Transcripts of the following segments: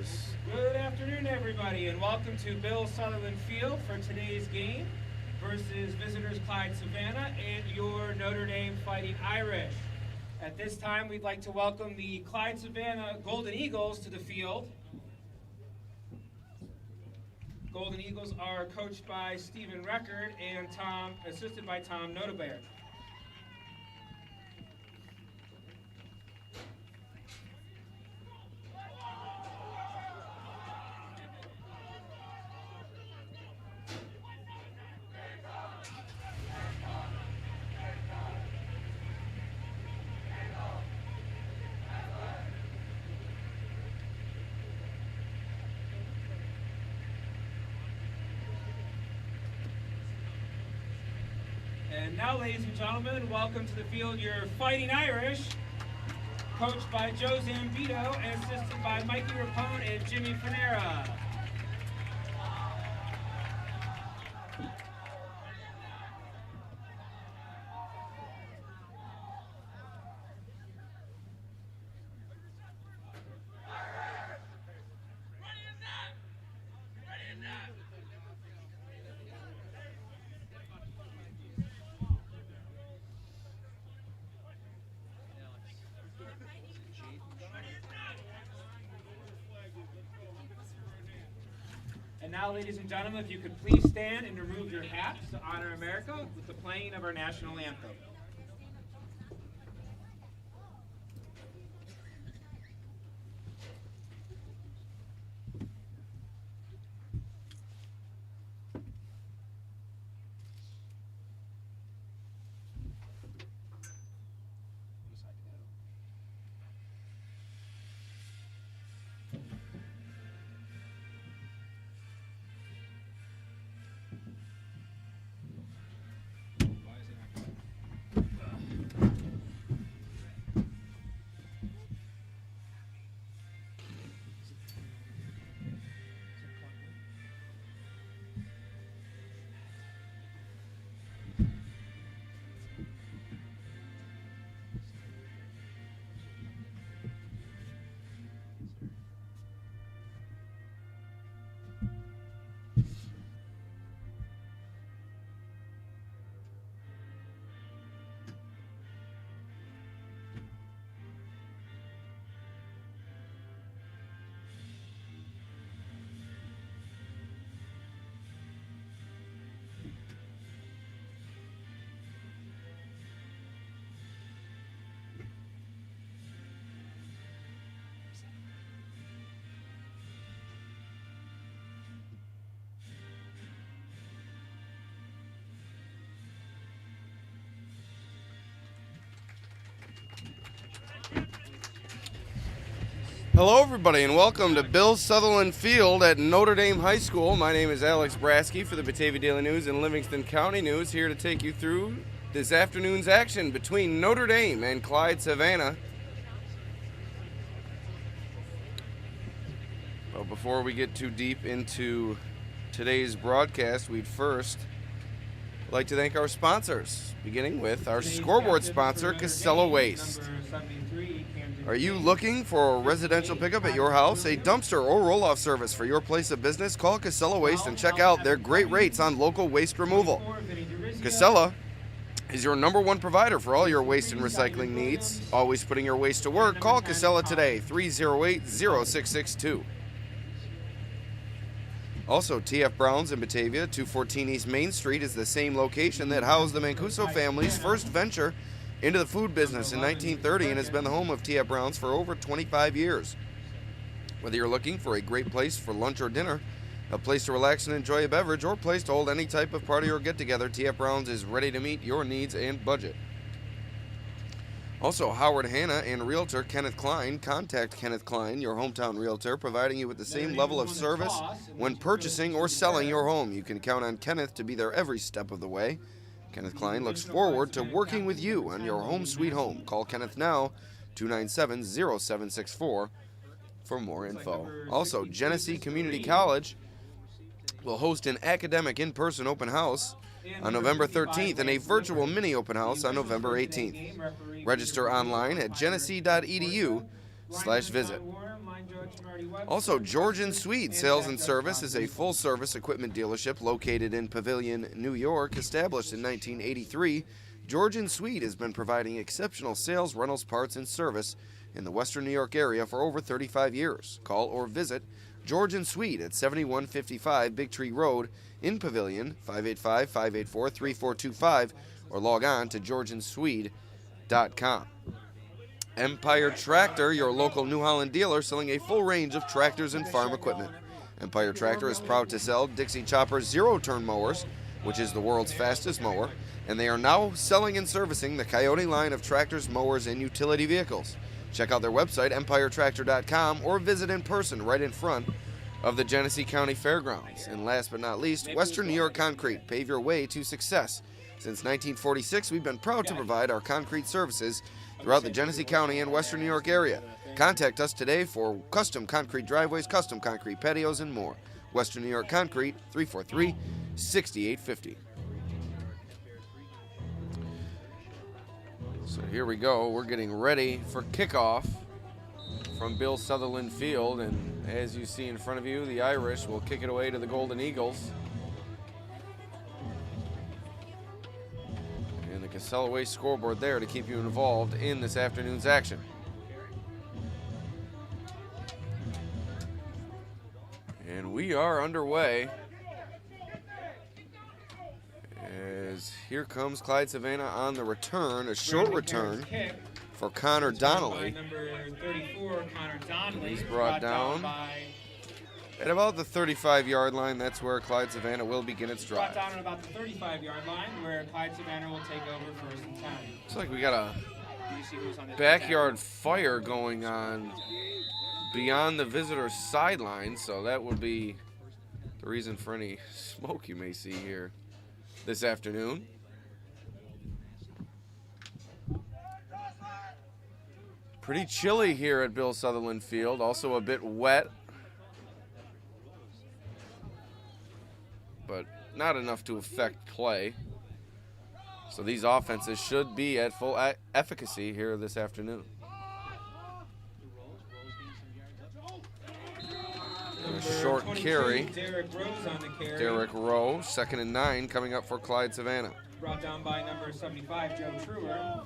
News. Good afternoon, everybody, and welcome to Bill Sutherland Field for today's game versus visitors Clyde-Savannah and your Notre Dame Fighting Irish. At this time, we'd like to welcome the Clyde-Savannah Golden Eagles to the field. Golden Eagles are coached by Stephen Record and assisted by Tom Notebaert. And now, ladies and gentlemen, welcome to the field your Fighting Irish, coached by Joe Zambito and assisted by Mikey Rapone and Jimmy Fanera. And now, ladies and gentlemen, if you could please stand and remove your hats to honor America with the playing of our national anthem. Hello, everybody, and welcome to Bill Sutherland Field at Notre Dame High School. My name is Alex Brasky for the Batavia Daily News and Livingston County News, here to take you through this afternoon's action between Notre Dame and Clyde-Savannah. Well, before we get too deep into today's broadcast, we'd first like to thank our sponsors, beginning with our scoreboard sponsor, Casella Waste. Are you looking for a residential pickup at your house, a dumpster or roll-off service for your place of business? Call Casella Waste and check out their great rates on local waste removal. Casella is your #1 provider for all your waste and recycling needs. Always putting your waste to work. Call Casella today, 308-0662. Also, TF Brown's in Batavia, 214 East Main Street is the same location that housed the Mancuso family's first venture into the food business in 1930 and has been the home of TF Brown's for over 25 years. Whether you're looking for a great place for lunch or dinner, a place to relax and enjoy a beverage, or a place to hold any type of party or get-together, TF Brown's is ready to meet your needs and budget. Also, Howard Hanna and Realtor Kenneth Klein. Contact Kenneth Klein, your hometown realtor, providing you with the same level of service when purchasing or selling your home. You can count on Kenneth to be there every step of the way. Kenneth Klein looks forward to working with you on your home sweet home. Call Kenneth now, 297-0764, for more info. Also, Genesee Community College will host an academic in-person open house on November 13th and a virtual mini open house on November 18th. Register online at genesee.edu /visit. Also, Georgian Swede Sales and Service is a full-service equipment dealership located in Pavilion, New York. Established in 1983, Georgian Swede has been providing exceptional sales, rentals, parts, and service in the Western New York area for over 35 years. Call or visit Georgian Swede at 7155 Big Tree Road in Pavilion, 585-584-3425, or log on to georgianswede.com. Empire Tractor, your local New Holland dealer, selling a full range of tractors and farm equipment. Empire Tractor is proud to sell Dixie Chopper zero-turn mowers, which is the world's fastest mower, and they are now selling and servicing the Coyote line of tractors, mowers, and utility vehicles. Check out their website, empiretractor.com, or visit in person right in front of the Genesee County Fairgrounds. And last but not least, Western New York Concrete. Pave your way to success. Since 1946, we've been proud to provide our concrete services throughout the Genesee County and Western New York area. Contact us today for custom concrete driveways, custom concrete patios, and more. Western New York Concrete, 343-6850. So here we go. We're getting ready for kickoff from Bill Sutherland Field. And as you see in front of you, the Irish will kick it away to the Golden Eagles. And the Casella Way scoreboard there to keep you involved in this afternoon's action. And we are underway. As here comes Clyde-Savannah on the return, a short return for Connor Donnelly. Number 34, Connor Donnelly. He's brought down at about the 35-yard line. That's where Clyde-Savannah will begin its drive. Brought down at about the 35-yard line, where Clyde-Savannah will take over first and 10. Looks like we got a backyard fire going on beyond the visitor's sideline, so that would be the reason for any smoke you may see here this afternoon. Pretty chilly here at Bill Sutherland Field, also a bit wet, but not enough to affect play. So these offenses should be at full efficacy here this afternoon. A short carry. Derek Rowe, 2nd and 9, coming up for Clyde-Savannah. Brought down by number 75, Joe Truer.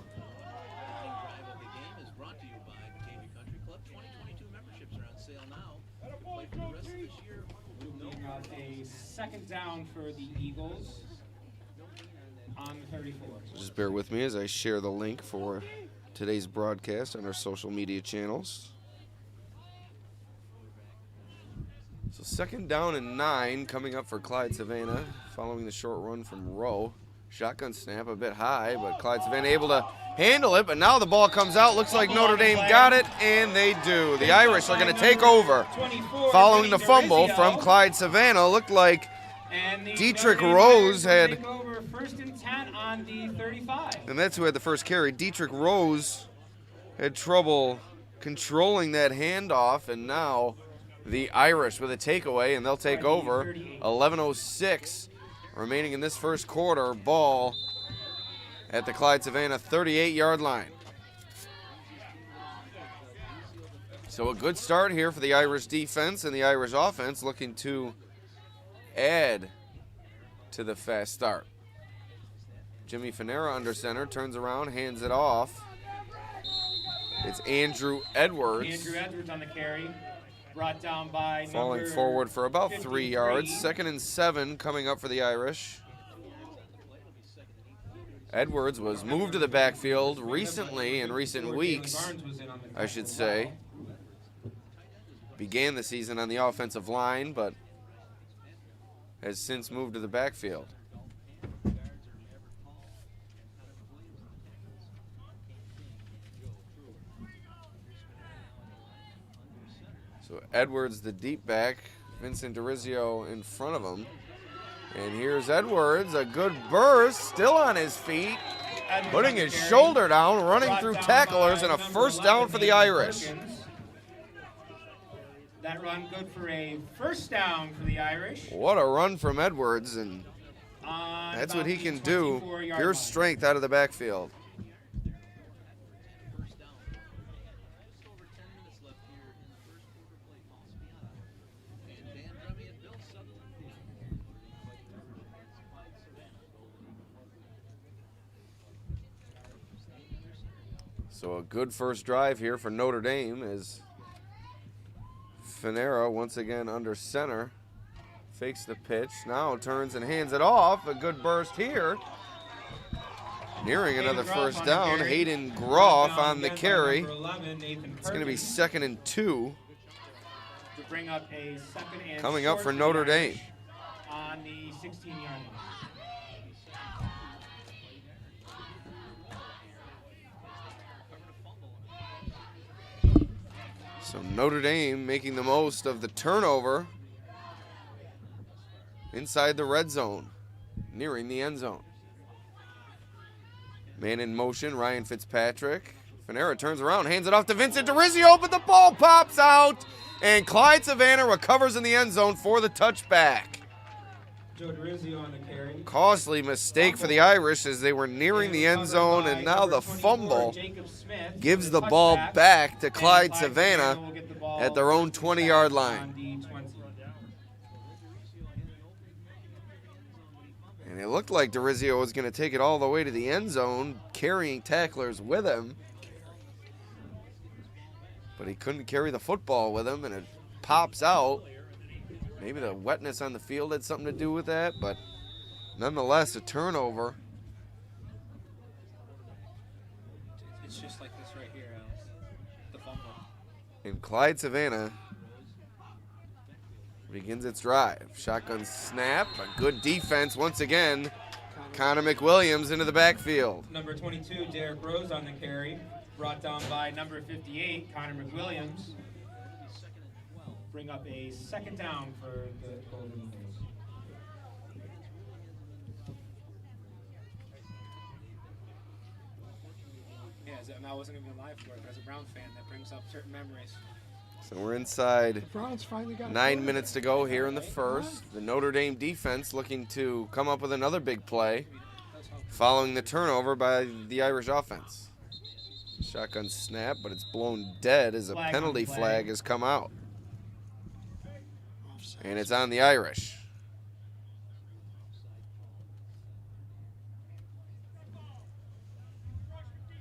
A second down for the Eagles on the 34. Just bear with me as I share the link for today's broadcast on our social media channels. So 2nd down and 9 coming up for Clyde-Savannah following the short run from Rowe. Shotgun snap a bit high, but Clyde-Savannah able to handle it, but now the ball comes out. Looks like Notre Dame got it, and they do. The Irish are going to take over following the fumble from Clyde-Savannah. Looked like Dietrich Rose had, first and 10 on the 35. And that's who had the first carry. Dietrich Rose had trouble controlling that handoff, and now the Irish with a takeaway, and they'll take over. 11:06 remaining in this first quarter. Ball at the Clyde-Savannah 38-yard line. So a good start here for the Irish defense, and the Irish offense looking to add to the fast start. Jimmy Fanera under center, turns around, hands it off. It's Andrew Edwards. Andrew Edwards on the carry. Brought down by falling forward for about 3 yards. 2nd and 7 coming up for the Irish. Edwards was moved to the backfield recently, in recent weeks, I should say. Began the season on the offensive line, but has since moved to the backfield. So Edwards, the deep back, Vincent DeRizio in front of him. And here's Edwards, a good burst, still on his feet, putting his shoulder down, running through tacklers, and a first down for the Irish. That run good for a first down for the Irish. What a run from Edwards, and that's what he can do. Pure strength out of the backfield. So a good first drive here for Notre Dame as Finera once again under center. Fakes the pitch, now turns and hands it off. A good burst here. Nearing another first down. Hayden Groff on the carry. It's going to be 2nd and 2. To bring up a second and coming up for Notre Dame. On the 16-yard line. So Notre Dame making the most of the turnover inside the red zone, nearing the end zone. Man in motion, Ryan Fitzpatrick. Finera turns around, hands it off to Vincent DeRizio, but the ball pops out, and Clyde-Savannah recovers in the end zone for the touchback. Joe DeRizio on the carry. Costly mistake for the Irish as they were nearing the end zone, and now the fumble gives the ball back to Clyde-Savannah at their own 20-yard line. And it looked like DeRizio was going to take it all the way to the end zone, carrying tacklers with him. But he couldn't carry the football with him, and it pops out. Maybe the wetness on the field had something to do with that, but nonetheless, a turnover. It's just like this right here, Alex. The fumble. And Clyde-Savannah begins its drive. Shotgun snap, a good defense once again. Connor McWilliams into the backfield. Number 22, Derek Rose on the carry. Brought down by number 58, Connor McWilliams. Bring up a second down for the Golden Eagles. Yeah, I wasn't even alive for it. As a Brown fan, that brings up certain memories. So we're inside 9 minutes to go here in the first. The Notre Dame defense looking to come up with another big play following the turnover by the Irish offense. Shotgun snap, but it's blown dead as a penalty flag has come out. And it's on the Irish.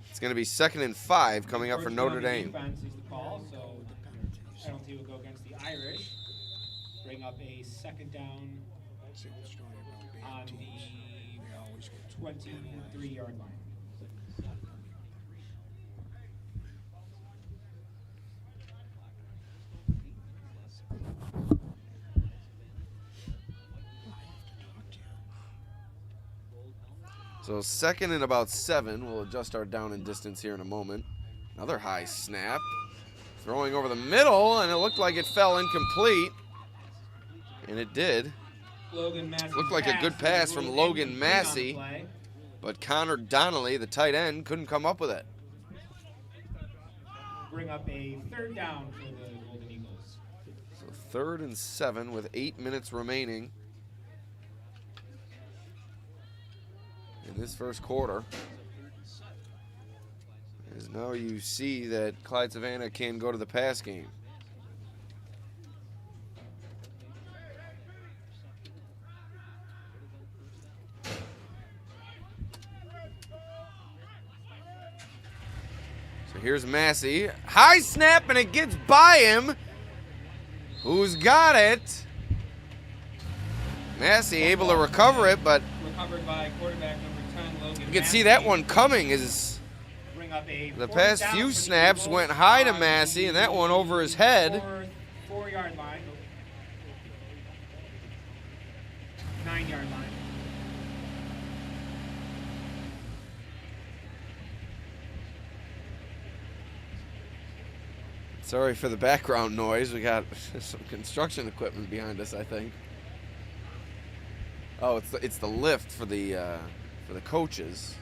It's going to be 2nd and 5 coming up for Notre Dame. Defense is the call, so penalty will go against the Irish. Bring up a second down on the 23-yard line. So 2nd and about 7. We'll adjust our down and distance here in a moment. Another high snap. Throwing over the middle, and it looked like it fell incomplete. And it did. Looked like a good pass from Logan Massey. But Connor Donnelly, the tight end, couldn't come up with it. Bring up a third down for the Golden Eagles. So 3rd and 7 with 8 minutes remaining in this first quarter. As now you see that Clyde-Savannah can go to the pass game. So here's Massey. High snap, and it gets by him. Who's got it? Massey able to recover it, but recovered by quarterback number 10, Logan. You can see that one coming. Is the past few snaps went high to Massey, and that one over his head. 4-yard line. 9-yard line. Sorry for the background noise. We got some construction equipment behind us, I think. Oh, it's the lift for the coaches.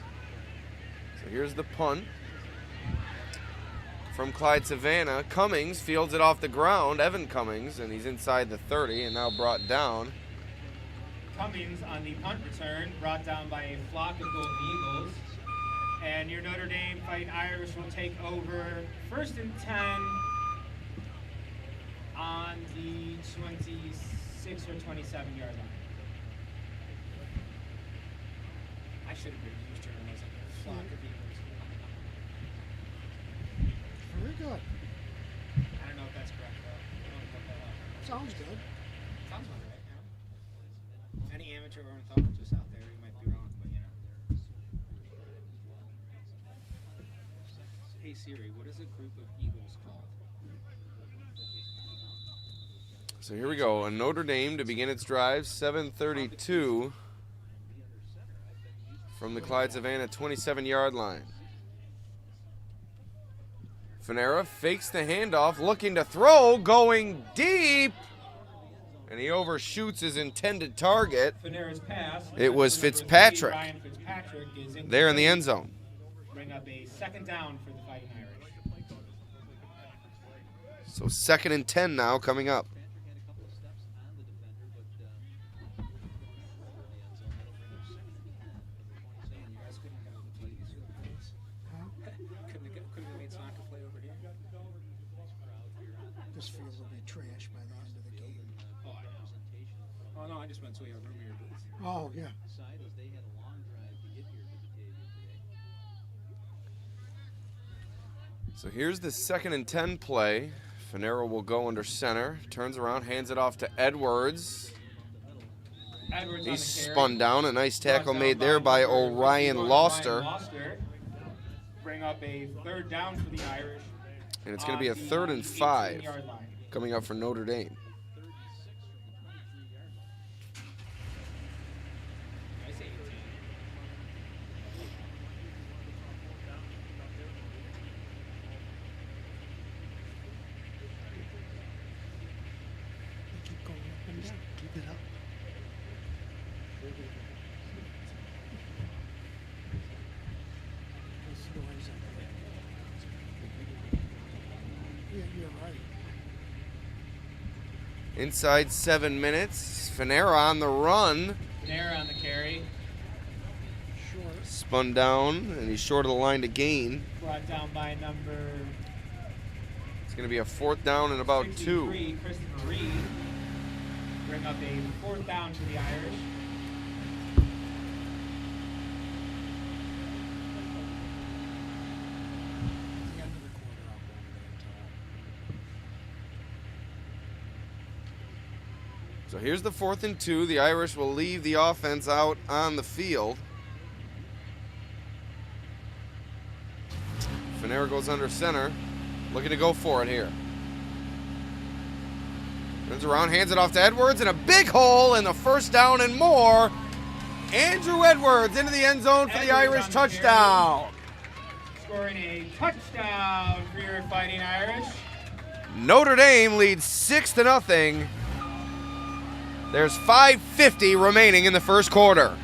So here's the punt from Clyde-Savannah. Cummings fields it off the ground. Evan Cummings, and he's inside the 30 and now brought down. Cummings on the punt return, brought down by a flock of Golden Eagles. And your Notre Dame Fighting Irish will take over 1st and 10 on the 26 or 27-yard line. I should have been used to it as a flock of Eagles. Very good. I don't know if that's correct, though. I want to look that up. Sounds good. Sounds about right, yeah. Any amateur ornithologists out there, you might be wrong, but you know. Hey Siri, what is a group of eagles called? So here we go. A Notre Dame to begin its drive. 7:32 from the Clyde-Savannah 27-yard line. Fanera fakes the handoff, looking to throw, going deep, and he overshoots his intended target. Fanera's pass. It was Number Fitzpatrick. 3, Ryan Fitzpatrick is There in the end zone. Bring up a second down for the Fighting Irish. So 2nd and 10 now coming up. Couldn't have made soccer play over here. This field will be trash by the end of the game. Oh, I know. Oh no, I just went so we have room here. Oh, yeah. So here's the 2nd and 10 play. Fanera will go under center, turns around, hands it off to Edwards. Edwards He's on the carry. spun down. A nice tackle Brought made down there by number Orion 51, Loster. Ryan Loster. Bring up a third down for the Irish. And it's going to be a on the 3rd and 5 18-yard line. coming up for Notre Dame. I say 18. Keep going up and down. Keep it up. This noise up there. Yeah, you're right. Inside 7 minutes. Fanera on the run. Fanera on the carry. Short. Spun down, and he's short of the line to gain. Brought down by number It's going to be a 4th down and about 2. 63, Christopher Reed. Bring up a 4th down for the Irish. The end of the quarter, I'll go over there and So here's the 4th and 2. The Irish will leave the offense out on the field. Fanera goes under center, looking to go for it here. Turns around, hands it off to Edwards, and a big hole in the 1st down and more. Andrew Edwards into the end zone for the Edwards Irish on the touchdown. Scoring a touchdown for your Fighting Irish. Notre Dame leads 6-0. There's 5:50 remaining in the 1st quarter.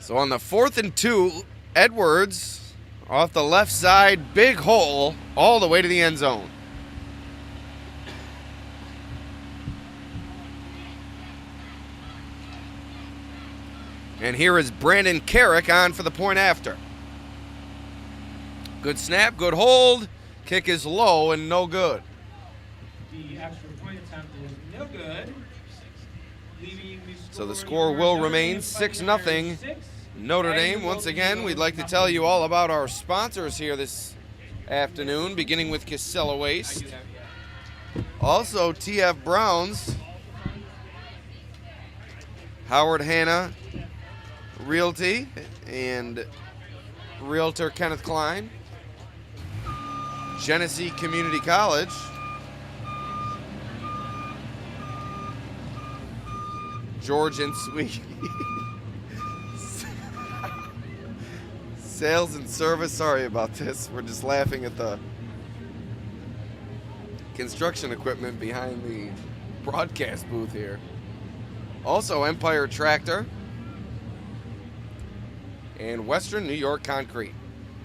So on the 4th and 2, Edwards off the left side, big hole all the way to the end zone. And here is Brandon Carrick on for the point after. Good snap, good hold. Kick is low and no good. The extra point attempt is no good. Leaving So the score will remain 6-0. Notre Dame. Once again, we'd like to tell you all about our sponsors here this afternoon, beginning with Casella Waste. Also, TF Browns, Howard Hanna Realty, and Realtor Kenneth Klein, Genesee Community College, George and Sweet, Sales and Service. Sorry about this. We're just laughing at the construction equipment behind the broadcast booth here. Also, Empire Tractor and Western New York Concrete.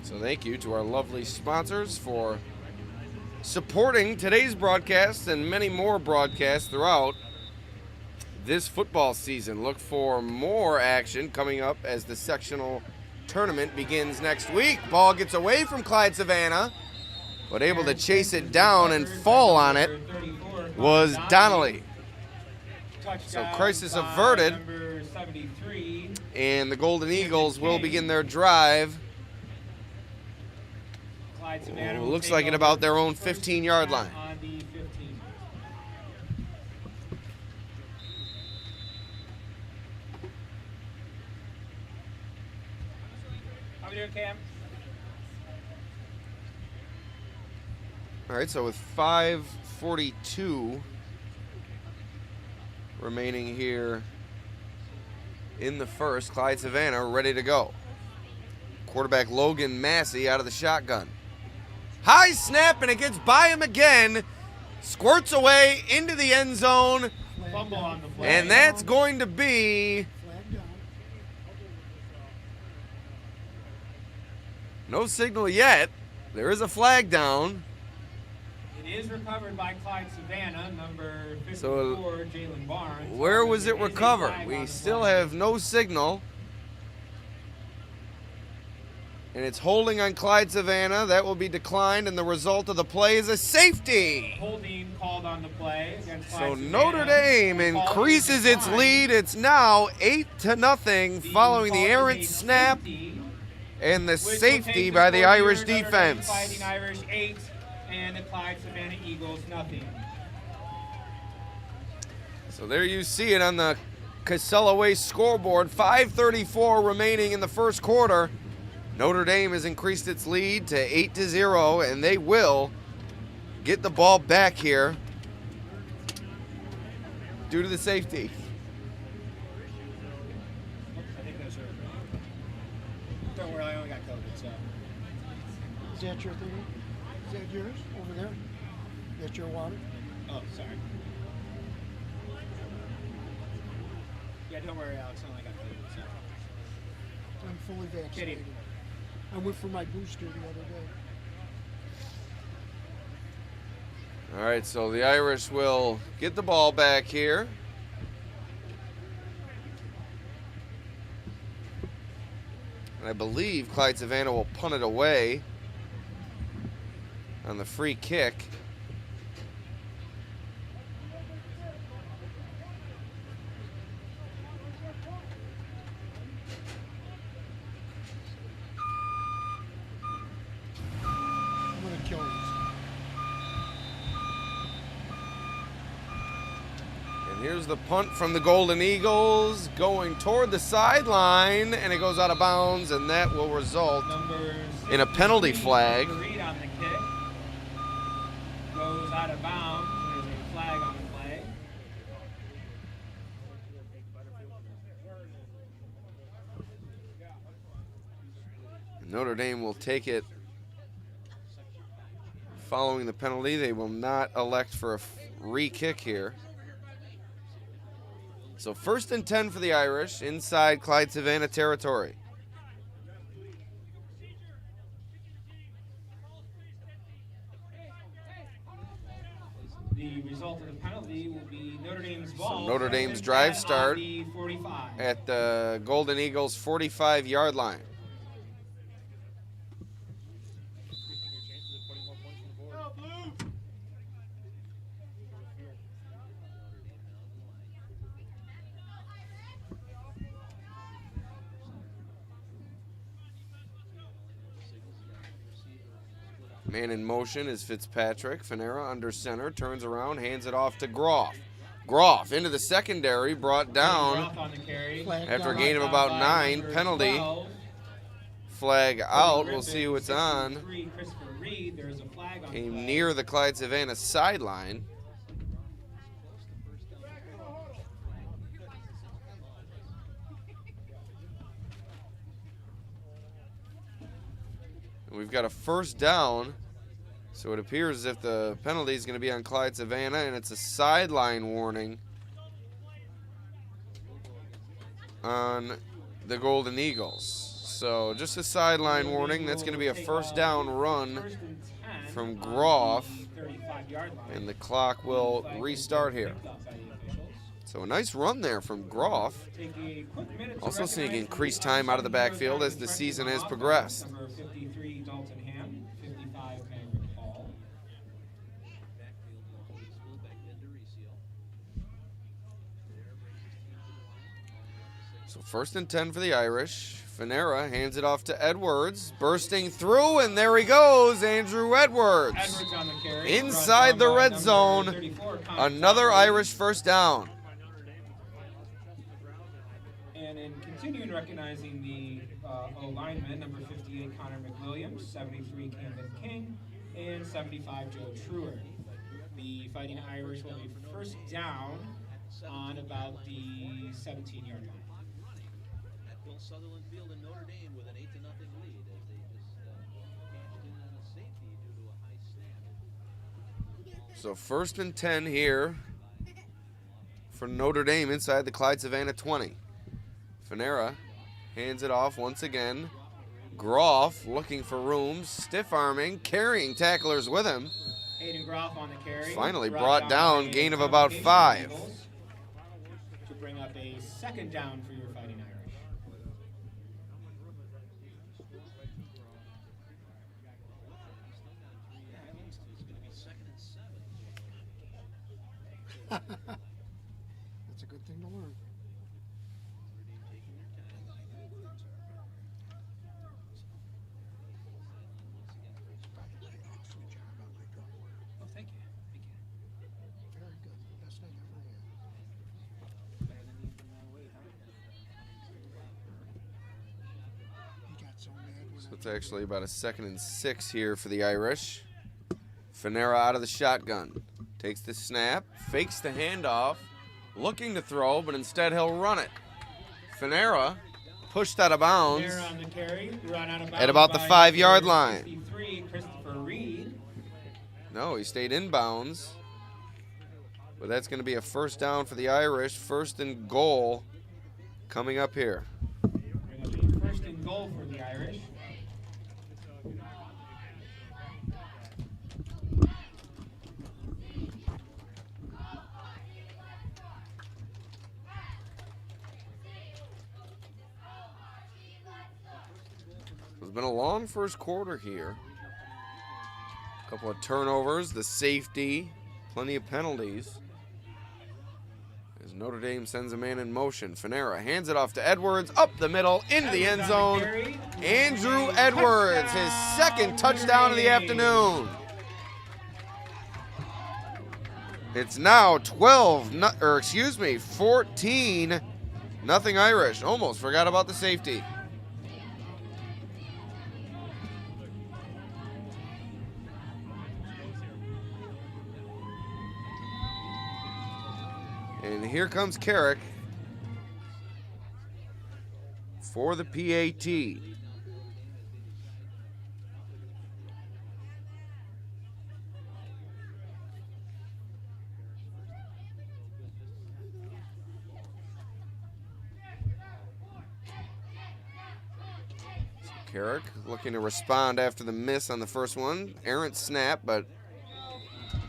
So thank you to our lovely sponsors for supporting today's broadcast and many more broadcasts throughout this football season. Look for more action coming up as the sectional tournament begins next week. Ball gets away from Clyde-Savannah, but able to chase it down and fall on it was Donnelly. So crisis averted, and the Golden Eagles will begin their drive. Looks like at about their own 15-yard line. How we doing, Cam? All right, so with 5:42 remaining here in the first, Clyde-Savannah ready to go. Quarterback Logan Massey out of the shotgun. High snap, and it gets by him again. Squirts away into the end zone. Fumble on the flag. And that's going to be no signal yet. There is a flag down. It is recovered by Clyde-Savannah, number 54, So, Jalen Barnes. where was it There is a recovered? flag on We the still flag. have no signal. And it's holding on Clyde-Savannah. That will be declined, and the result of the play is a safety. Holding called on the play against So Clyde-Savannah. Notre Dame increases its lead. It's now 8-0 following the errant snap and the safety by the Irish defense. Fighting Irish 8 and the Clyde-Savannah Eagles nothing. So there you see it on the Casella Way scoreboard. 5:34 remaining in the first quarter. Notre Dame has increased its lead to 8-0, and they will get the ball back here due to the safety. I think those are. Don't worry, I only got COVID, so. Is that your thing? Is that yours over there? That's your water? Oh, sorry. Yeah, don't worry, Alex. I only got COVID, so. I'm fully vaccinated. Kidding. I went for my booster the other day. All right, so the Irish will get the ball back here. And I believe Clyde-Savannah will punt it away on the free kick. I'm gonna kill this. And here's the punt from the Golden Eagles going toward the sideline, and it goes out of bounds, and that will result in a penalty flag. Reed on the kick. Goes out of bounds. There's a flag on the play. Notre Dame will take it following the penalty. They will not elect for a free kick here. So 1st and 10 for the Irish inside Clyde-Savannah territory. The result of the penalty will be Notre Dame's ball. So Notre Dame's First and drive 10 start on the 45. at the Golden Eagles' 45-yard line. Man in motion is Fitzpatrick. Fanera under center, turns around, hands it off to Groff. Groff into the secondary, brought down Groff on the carry. after a gain of about 9. Number Penalty. 12, Flag out. We'll Griffin, see who it's on. 63, Christopher Reed. There is a flag on the Came play. near the Clyde-Savannah sideline. And we've got a first down. So it appears as if the penalty is going to be on Clyde-Savannah, and it's a sideline warning on the Golden Eagles. So just a sideline warning. That's going to be a first down run First and 10 from on Groff, the 35-yard line. and the clock will Flag restart has been here. picked up by the officials. So a nice run there from Groff. Also seeing increased time out of the backfield as the season has progressed. Number 53, Dalton Ham. 55, Maverick Hall. So 1st and 10 for the Irish. Fanera hands it off to Edwards, bursting through, and there he goes, Andrew Edwards. Edwards on the carry. Inside the red zone, 34, another Irish first down. And in continuing recognizing the O-lineman, number 58, Connor McWilliams, 73, Camden King, and 75, Joe Truer. The Fighting Irish will be first down on about the 17-yard line. Bill Sutherland Field in Notre Dame with an 8-0 lead as they just cashed in on a safety due to a high snap. So 1st and 10 here for Notre Dame inside the Clyde-Savannah 20. Fanera hands it off once again. Groff looking for room, stiff arming, carrying tacklers with him. Hayden Groff on the carry. Finally brought down, gain of about 5. To bring up a 2nd down for your Fighting Irish. That's a good thing to learn. Oh, thank you. Thank you. Very good. Best thing ever had. Better than even weight, huh? He got so mad when So it's actually about a 2nd and 6 here for the Irish. Fanera out of the shotgun. Takes the snap, fakes the handoff, looking to throw, but instead he'll run it. Fanera pushed out of bounds Fanera on the carry, run out of bounds at about the by 5-yard line. 53, Christopher Reed. No, he stayed in bounds. But that's going to be a first down for the Irish. 1st and goal coming up here. Bring up a 1st and goal for the Irish. It's been a long first quarter here. A couple of turnovers, the safety, plenty of penalties. As Notre Dame sends a man in motion. Fanera hands it off to Edwards, up the middle, into the end zone. Andrew Edwards, his 2nd touchdown of the afternoon. It's now 14 nothing Irish. Almost forgot about the safety. And here comes Carrick for the PAT. Carrick looking to respond after the miss on the first one. Errant snap, but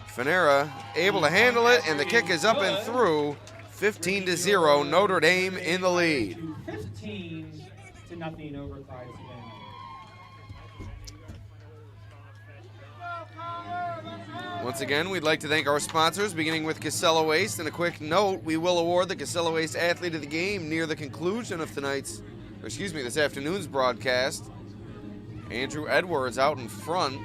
Fanera able to handle it, and the kick is up and through. 15-0, Notre Dame in the lead. 15-0 over Clyde-Savannah. Once again, we'd like to thank our sponsors, beginning with Casella Waste. And a quick note, we will award the Casella Waste Athlete of the Game near the conclusion of this afternoon's broadcast. Andrew Edwards out in front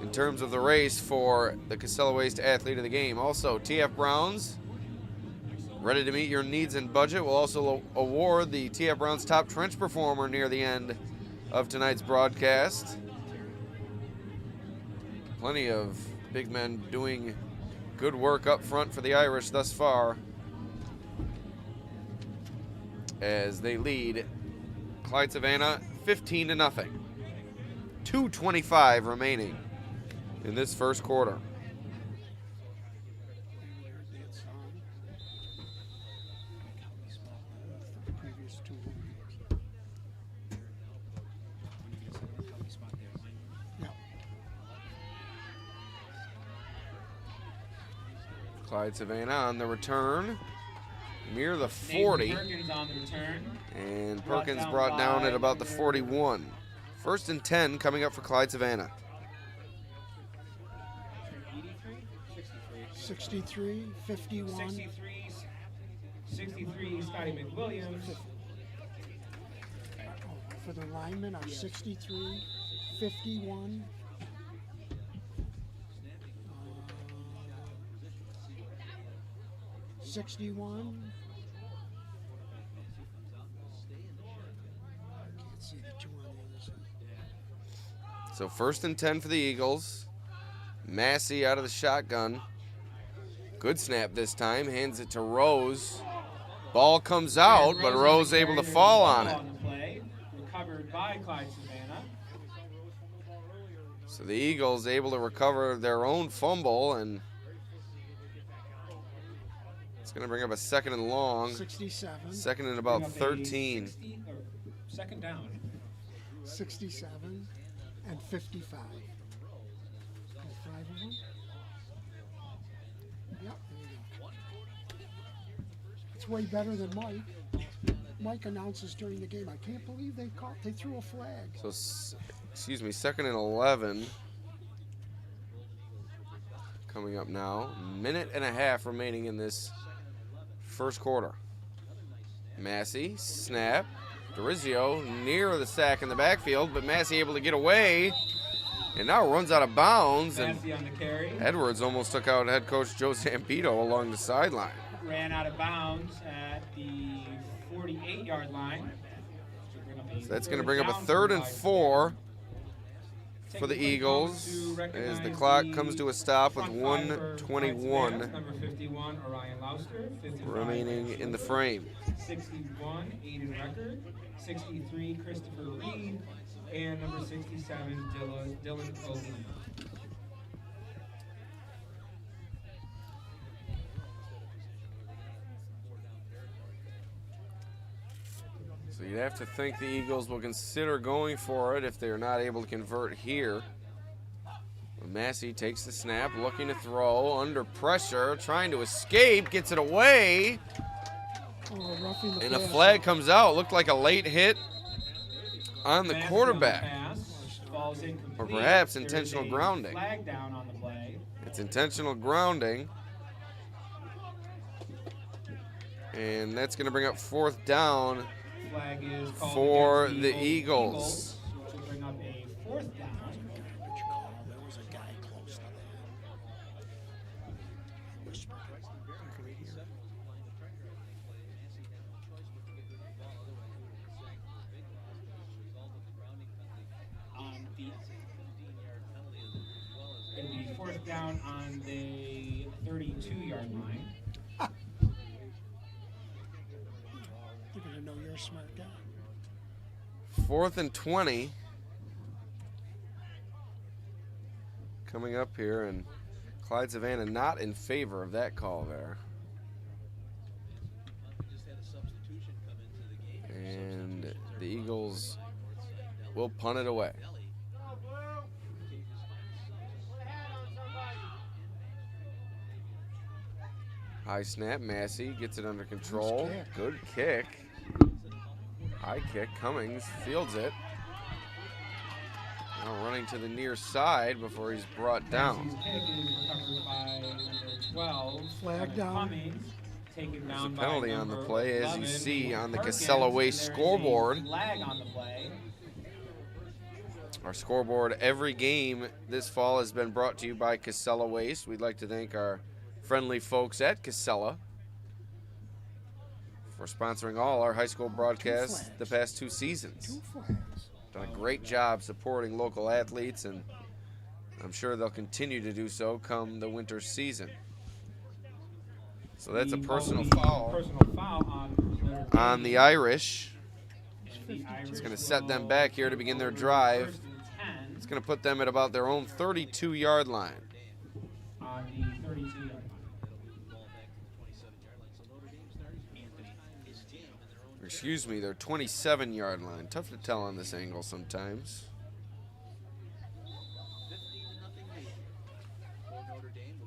in terms of the race for the Casella Waste Athlete of the Game. Also, TF Browns, ready to meet your needs and budget. We'll also award the TF Browns Top Trench Performer near the end of tonight's broadcast. Plenty of big men doing good work up front for the Irish thus far as they lead Clyde-Savannah 15-0. 2:25 remaining in this first quarter. Clyde-Savannah on the return. near the Nathan 40. Perkins on the return. And Perkins brought down at about the 41. 1st and 10 coming up for Clyde-Savannah. 63, 51. 63, Scotty McWilliams. For the linemen are 63, 51. 61. Can't see the two on the other side. So 1st and 10 for the Eagles. Massey out of the shotgun. Good snap this time. Hands it to Rose. Ball comes out, but Rose able to fall on it. Recovered by Clyde-Savannah. So the Eagles able to recover their own fumble, and it's going to bring up a 2nd and long. 67. 2nd and about 13. Second down. 67 and 55. Got 5 of them. Yep, there you go. It's way better than Mike. Mike announces during the game, I can't believe they threw a flag. So, excuse me, 2nd and 11. Coming up now. Minute and a half remaining in this first quarter. Massey, snap. Dorizio near the sack in the backfield, but Massey able to get away. And now runs out of bounds. And Massey on the carry. Edwards almost took out head coach Joe Zampito along the sideline. Ran out of bounds at the 48-yard line. So that's going to bring up a 3rd and 4 for the Eagles as the clock comes to a stop with 1:21 Number 51, Orion Lauster. 55, remaining in the frame. 61, Aiden Record. 63, Christopher Reed. And number 67, Dylan Ogley. So you'd have to think the Eagles will consider going for it if they're not able to convert here. Massey takes the snap, looking to throw, under pressure, trying to escape, gets it away. Oh, roughing the And a pass. flag comes out. Looked like a late hit on the Massey quarterback. on the pass, falls incomplete. Or perhaps There's intentional a grounding. Flag down on the play. It's intentional grounding. And that's going to bring up 4th down Flag is called for against the Eagles. which will bring up a 4th down. Garbage call. There was a guy close to that. Whisper. It'll be 4th down on the 32-yard line. You're going to know you're a smart guy. 4th and 20 coming up here, and Clyde-Savannah not in favor of that call there. And the Eagles will punt it away. High snap, Massey gets it under control. Nice kick. Good kick. High kick, Cummings fields it. Now running to the near side before he's brought down. Massey's kick is recovered by number 12. Flag down. Cummings, taken There's a down by penalty on the number play, as you 11, see on the Perkins, Casella Way and there's a scoreboard. Flag on the play. Our scoreboard every game this fall has been brought to you by Casella Waste. We'd like to thank our friendly folks at Casella for sponsoring all our high school broadcasts the past 2 seasons. 2 flags. Done a great job supporting local athletes, and I'm sure they'll continue to do so come the winter season. So that's a personal foul on the Irish. It's going to set them back here to begin their drive. It's going to put them at about their own 32-yard line. On the 32-yard line. Excuse me, their 27-yard line. Tough to tell on this angle sometimes.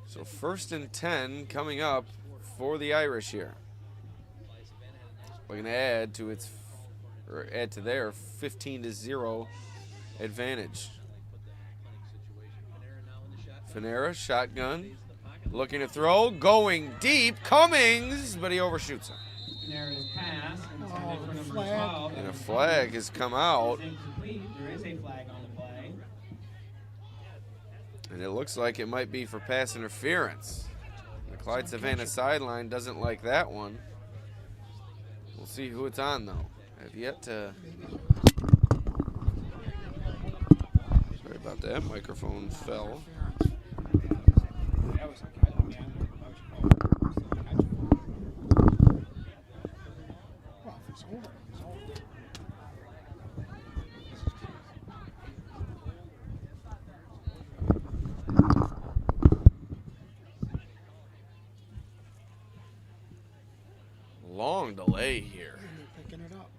So 1st and 10 coming up for the Irish here. looking to add to their 15-0 advantage. Fanera, shotgun, looking to throw, going deep, Cummings, but he overshoots him. Fanera's pass intended for number Flag. 12. And a flag has come out. Is incomplete. There is a flag on the play. And it looks like it might be for pass interference. The Clyde-Savannah sideline doesn't like that one. We'll see who it's on, though. Have yet to... Sorry about that. Microphone fell. That was okay. I mean, I was well, if it's over, it's over. Long delay here. They're picking it up.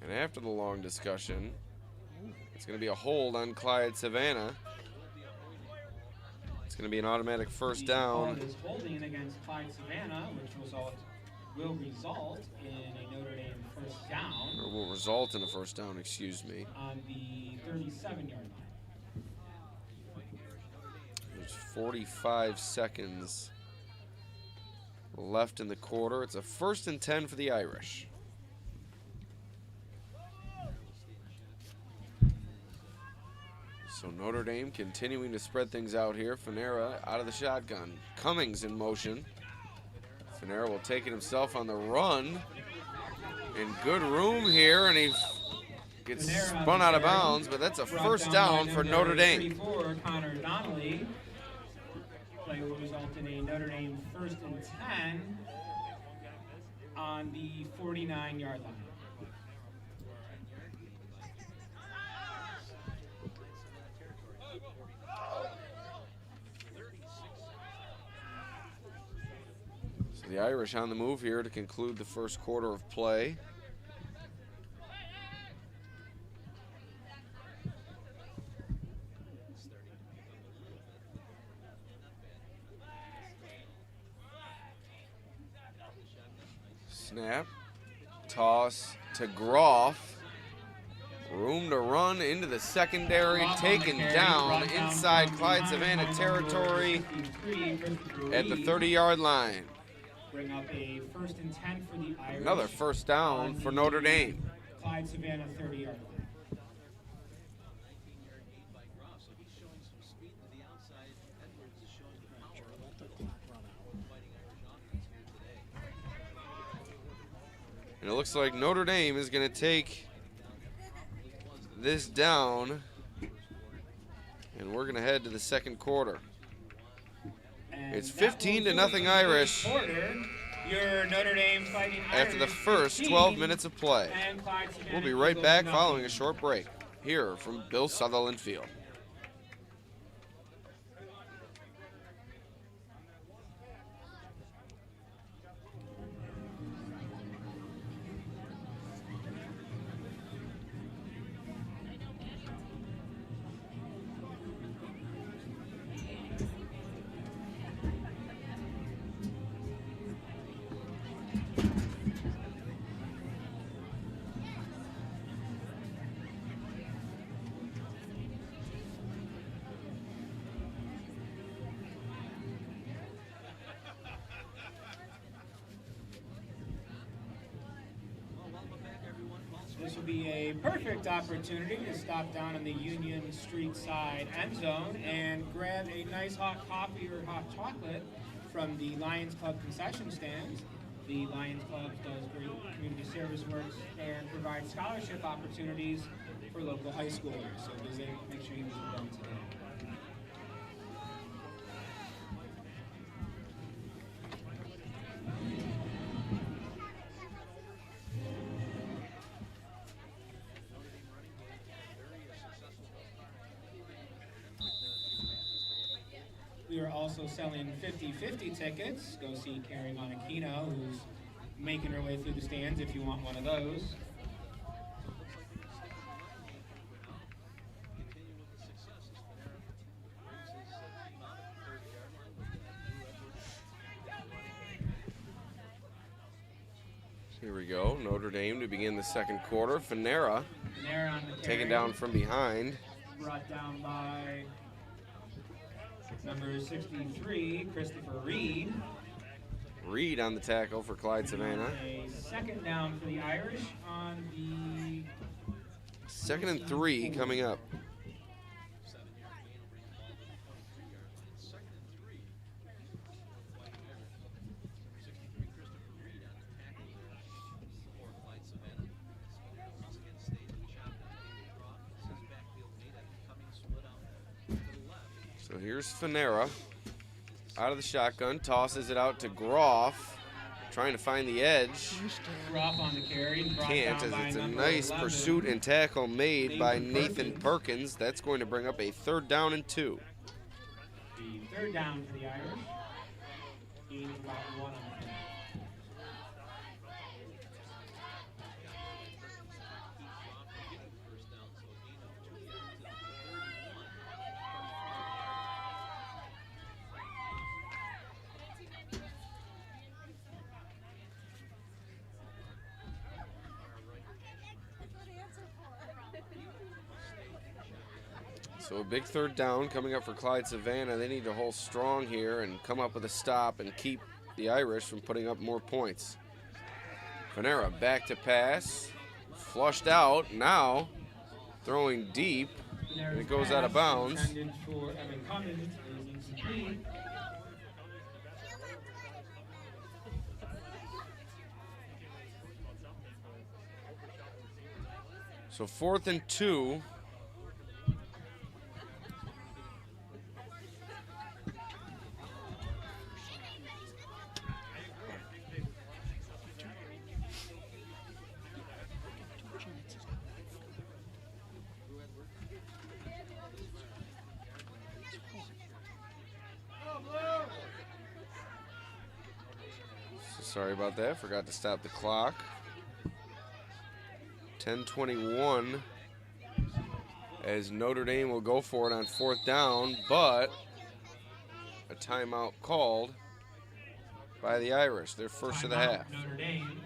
And after the long discussion, it's going to be a hold on Clyde-Savannah. It's going to be an automatic first down. The ball is holding against Clyde-Savannah, which will result in a Notre Dame first down. Or will result in a first down, excuse me. On the 37-yard line. There's 45 seconds left in the quarter. It's a 1st and 10 for the Irish. So Notre Dame continuing to spread things out here. Fanera out of the shotgun. Cummings in motion. Fanera will take it himself on the run. In good room here, and he gets spun out of bounds, but that's a first down for Notre Dame. 34, Connor Donnelly. Play will result in a Notre Dame 1st and 10 on the 49-yard line. So the Irish on the move here to conclude the first quarter of play. Snap, toss to Groff. Room to run into the secondary, taken down inside Clyde-Savannah territory at the 30-yard line. Bring up a 1st and 10 for the Irish. Another first down for Notre Dame. Clyde-Savannah 30-yard line. And it looks like Notre Dame is going to take this down, and we're going to head to the second quarter. And It's that 15-0 will Irish quarter, your Notre Dame Fighting after the Irish first 15, 12 minutes of play. and Clyde-Savannah We'll be right Eagles back nothing. following a short break here from Bill Sutherland Field. This will be a perfect opportunity to stop down in the Union Street side end zone and grab a nice hot coffee or hot chocolate from the Lions Club concession stands. The Lions Club does great community service work and provides scholarship opportunities for local high schoolers. So visit, make sure you visit them today. We are also selling 50-50 tickets. Go see Carrie Monachino, who's making her way through the stands if you want one of those. Here we go. Notre Dame to begin the second quarter. Fanera There on the taken carry, down from behind. brought down by number 63, Christopher Reed. Reed on the tackle for Clyde-Savannah. A second down for the Irish on the 2nd and 3 coming up. 7-yard gain will bring the ball to 3 yards. And it's 2nd and 3. White Irish. 63 Christopher Reed on the tackle there for Clyde-Savannah. Once again stays in the shotgun. David Croft. This is backfield made at coming split out to the left. So here's Fanera out of the shotgun, tosses it out to Groff, trying to find the edge. Groff on the carry. Brought Can't, down as by it's a number nice 11. pursuit and tackle made by Nathan Perkins. Perkins. That's going to bring up a 3rd down and 2. The 3rd down for the Irish. Gain of about 1 on the carry. First down, so a gain of 2 yards to the 31. So a big 3rd down coming up for Clyde-Savannah. They need to hold strong here and come up with a stop and keep the Irish from putting up more points. Fanera back to pass, flushed out, now throwing deep, and it goes out of bounds. Intended for Evan Cummins is incomplete. So 4th and 2. Sorry about that. Forgot to stop the clock. 10:21 as Notre Dame will go for it on 4th down, but a timeout called by the Irish. Their first of the Timeout, half. Notre Dame.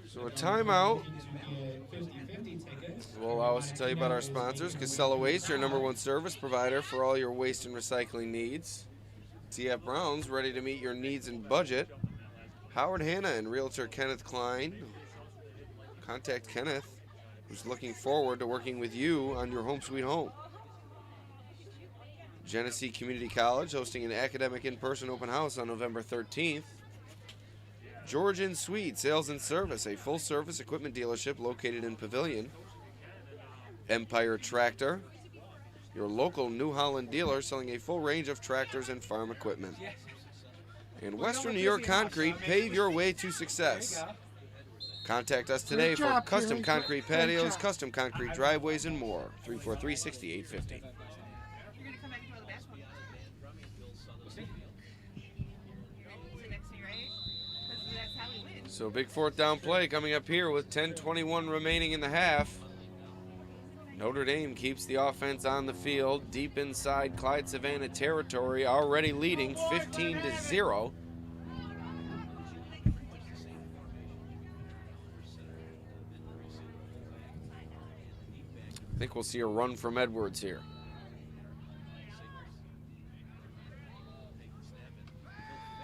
So a timeout 50-50 tickets. will allow us to tell you about our sponsors. Casella Waste, your #1 service provider for all your waste and recycling needs. TF Brown's ready to meet your needs and budget. Howard Hanna and Realtor Kenneth Klein. Contact Kenneth, who's looking forward to working with you on your home sweet home. Genesee Community College hosting an academic in-person open house on November 13th. Georgian Swede Sales and Service, a full-service equipment dealership located in Pavilion. Empire Tractor, your local New Holland dealer selling a full range of tractors and farm equipment. And Western New York Concrete, pave your way to success. Contact us today Great for job, custom Keely. concrete Great patios, job. custom concrete driveways, and more. 343-6850. You're gonna come back and throw the basketball. Sit next to you, right? That's how we win. So big 4th down play coming up here with 10:21 remaining in the half. Notre Dame keeps the offense on the field deep inside Clyde-Savannah territory, already leading 15-0. I think we'll see a run from Edwards here.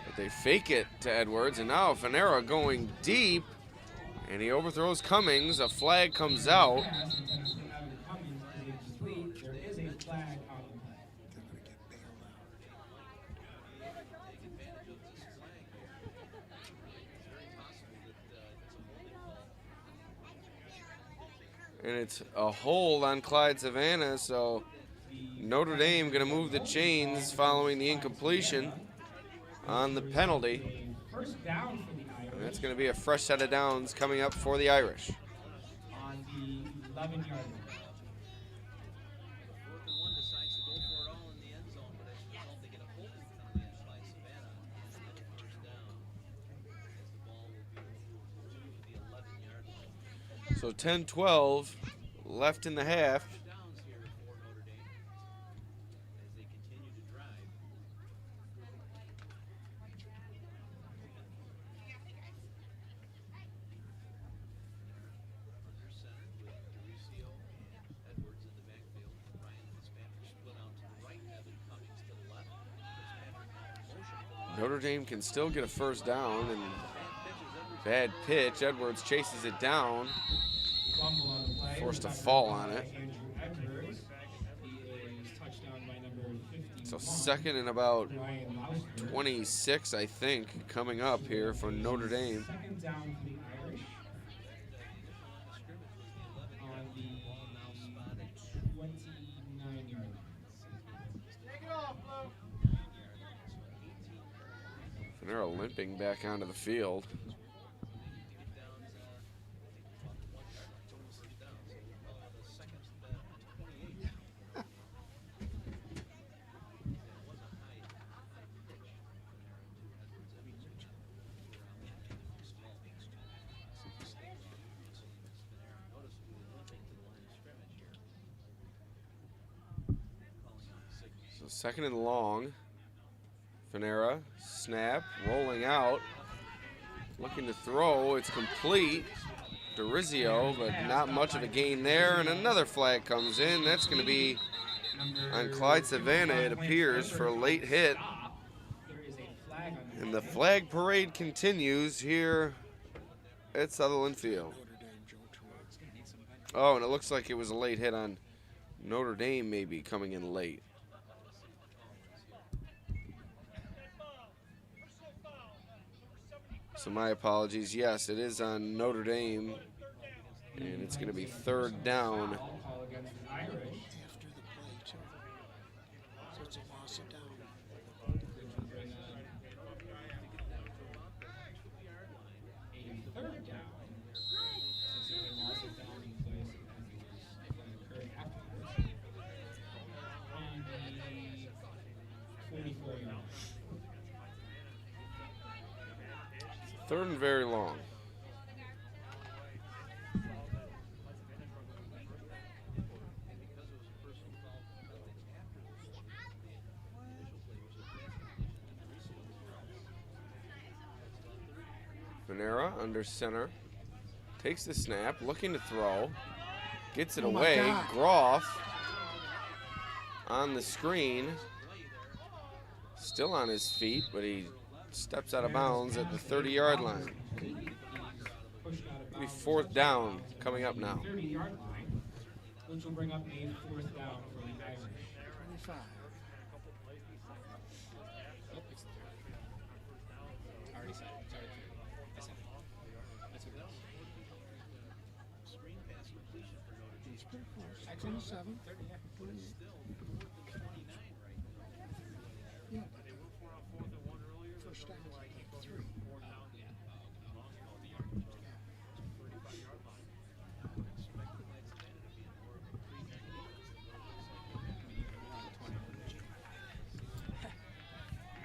But they fake it to Edwards, and now Fanera going deep, and he overthrows Cummings. A flag comes out. Pass intended for Evan Cummins is incomplete. There is a flag on the play. And it's a hold on Clyde-Savannah, so Notre Dame going to move the chains following the incompletion on the penalty. First down for the And Irish that's going to be a fresh set of downs coming up for the Irish. on the 11-yard line. 4th and 1 decides to go for it all in the end zone, but as a result, they get a holding penalty on Clyde-Savannah and another first down. As the ball will be moved to the 11-yard line. So 10-12 left in the half. Downs here for Notre Dame as they continue to drive. Notre Dame can still get a first down, and bad pitch. Edwards chases it down. Fumble on the play. Forced a Recovered fall by on it. Andrew Edwards. He is touchdown by number 51. So second and about Ryan Louster. 26, I think, coming up here for Notre Dame. Second down for the Irish. On the 29-yard line. Fanera limping back onto the field. So second and long. Fanera, snap, rolling out, looking to throw. It's complete. DeRizio, but not much of a gain there. And another flag comes in. That's going to be on Clyde-Savannah, it appears, for a late hit. There is a flag on And the flag parade continues here at Sutherland Field. Oh, and it looks like it was a late hit on Notre Dame, maybe coming in late. So my apologies. Yes, it is on Notre Dame, and it's going to be third down. call against the Irish. After the play, too. So it's a loss of down. Which will bring on a third down. Since it was loss of down in place as it was occurring afterwards. On the 44-yard line. Third and very long. Fanera under center. Takes the snap, looking to throw. Gets it Oh my away. God. Groff on the screen. Still on his feet, but he steps out of bounds at the 30-yard line. Pushed out of It'll be bounds. fourth down coming up now. 30-yard line, which will bring up a fourth down for the Irish. 25. Already said it. Sorry. I said it. That's what it is. Screen pass completion for Notre Dame. It's pretty close. 27. 28. Yeah. First down. 3.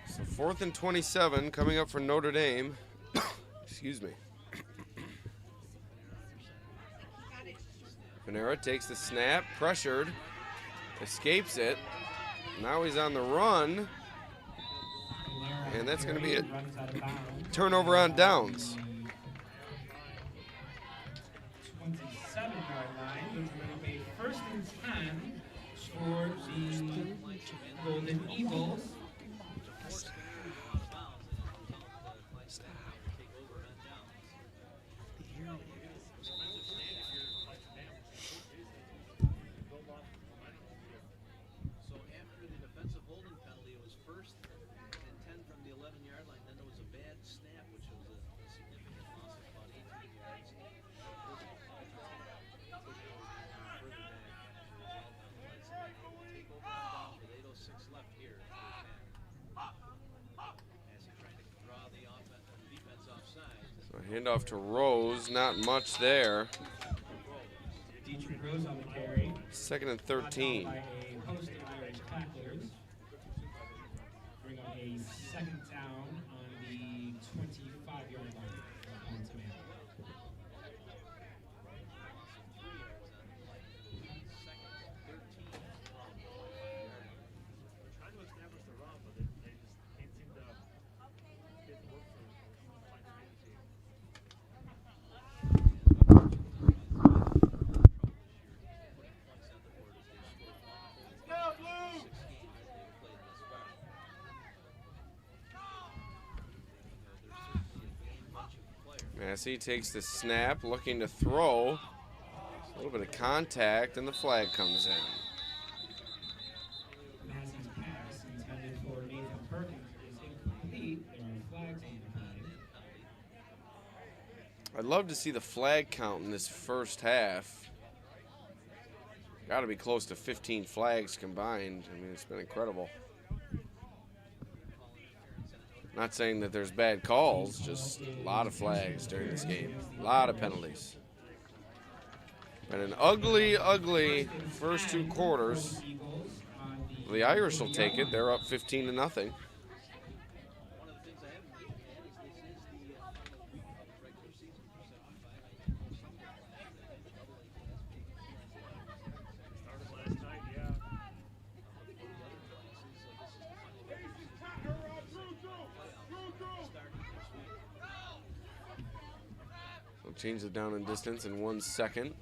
So fourth and 27 coming up for Notre Dame. Excuse me. Fanera takes the snap, pressured, escapes it. Now he's on the run, and that's going to be a Runs out of bounds. turnover on downs. 27-yard line, which will bring up a first and 10 for the Golden Eagles. So after the defensive holding penalty, it was first and 10 from the 11-yard line. Then there was a bad snap, which was a significant loss of about 18 yards. Further back as a result. Take over on downs with 8:06 left here. As he tried to draw the defense offside. So handoff to Rose, not much there. Dietrich Rose on the carry. Second and Brought down 13. by a host of Irish tacklers. Bring up a second down on the 25-yard line for Pennsylvania. Trying to establish the run, but they just can't seem to get it to work for Clyde-Savannah. Massey takes the snap, looking to throw. A little bit of contact, and the flag comes in. Massey's pass intended for Nathan Perkins is incomplete. There are flags on the play. I'd love to see the flag count in this first half. Got to be close to 15 flags combined. I mean, it's been incredible. Not saying that there's bad calls, just a lot of flags during this game. A lot of penalties. And an ugly, ugly first two quarters. The Irish will take it. They're up 15-0. One of the things I haven't looked at is this is the regular season for 75. Started last night, yeah. They'll change the down and distance in 1 second.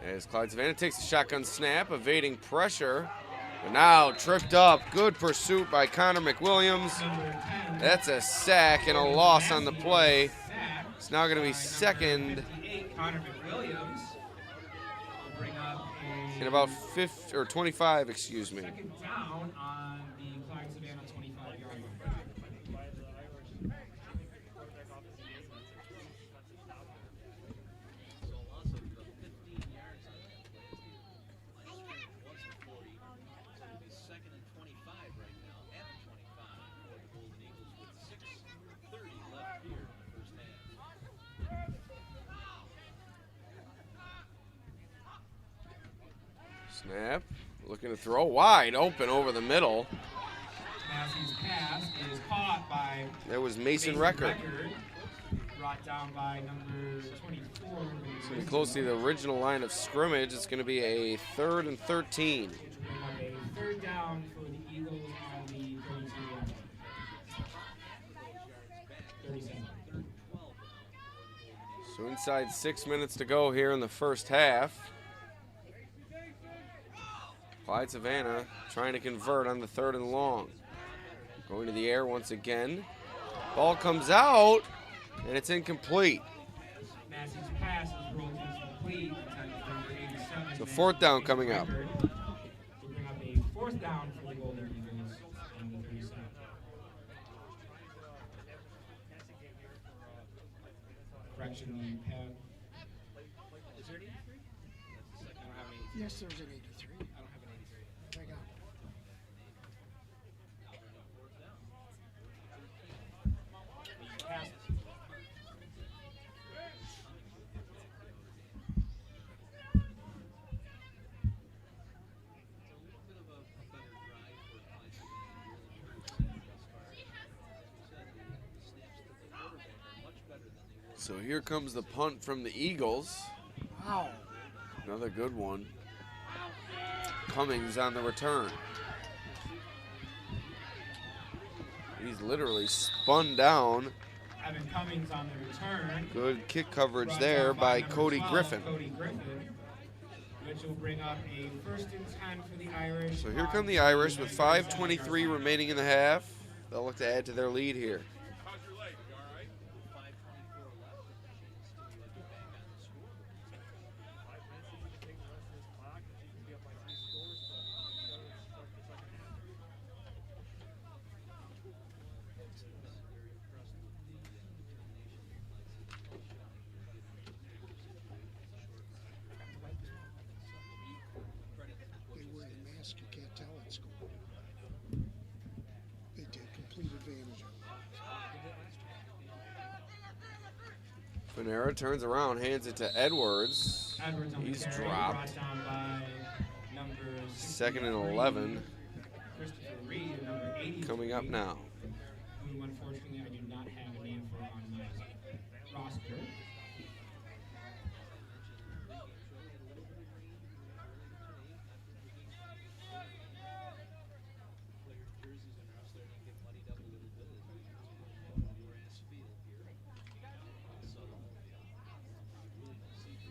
As Clyde-Savannah takes a shotgun snap, evading pressure. But now tripped up. Good pursuit by Connor McWilliams. That's a sack and a loss on the play. It's now going to be second Connor McWilliams will bring up in about 50 or 25, excuse me. second down on the Clyde-Savannah 25-yard line. By the Irish quarterback offensive game, that's a So a loss of 15 yards on that play as the line of scrimmage was 40. So it'll be second and 25 right now at the 25 for the Golden Eagles with 6:30 left here in the first half. Snap. Looking to throw wide open over the middle. Massey's pass is caught by There was Mason Record. brought down by number 24. So we close to the original line of scrimmage. It's going to be a 3rd and 13. Which will bring up a third down for the Eagles on the 32-yard line. 37. So inside 6 minutes to go here in the first half. Clyde-Savannah trying to convert on the 3rd and long. Going to the air once again. Ball comes out, and it's incomplete. Massey's pass is rolled incomplete. Intended for number 87. So 4th down coming up. We'll bring up a 4th down for the Golden Eagles on the 37. Correction, the pad. Is there an 83? That's the second. I don't have any. Yes, there's an 83. I don't have an 83. I got it. The pass. So here comes the punt from the Eagles. Wow. Another good one. Cummings on the return. He's literally spun down. Evan Cummings on the return. Good kick coverage Brought there down by number Cody 12, Griffin. Cody Griffin, which will bring up a 1st and 10 for the Irish. So here on come the the Irish with 37-yard 5:23 line. remaining in the half. They'll look to add to their lead here. How's your leg? You all right? 5:24 left. Chance to get back on the scoreboard. 5 minutes, you can take the rest of this clock, and you can be up by 3 scores, but you gotta start the second half. Very impressed with the determination of They wear the mask, you can't tell at school. They take complete advantage of it. Panera turns around, hands it to Edwards. Edwards on the He's carry, dropped. brought down by number 2nd and 63, 11 Christopher Reed, and number 83, coming up now. who unfortunately I do not have a name for on my roster. jerseys and are starting to get muddied up a little bit as we continue to grass field here. So really don't see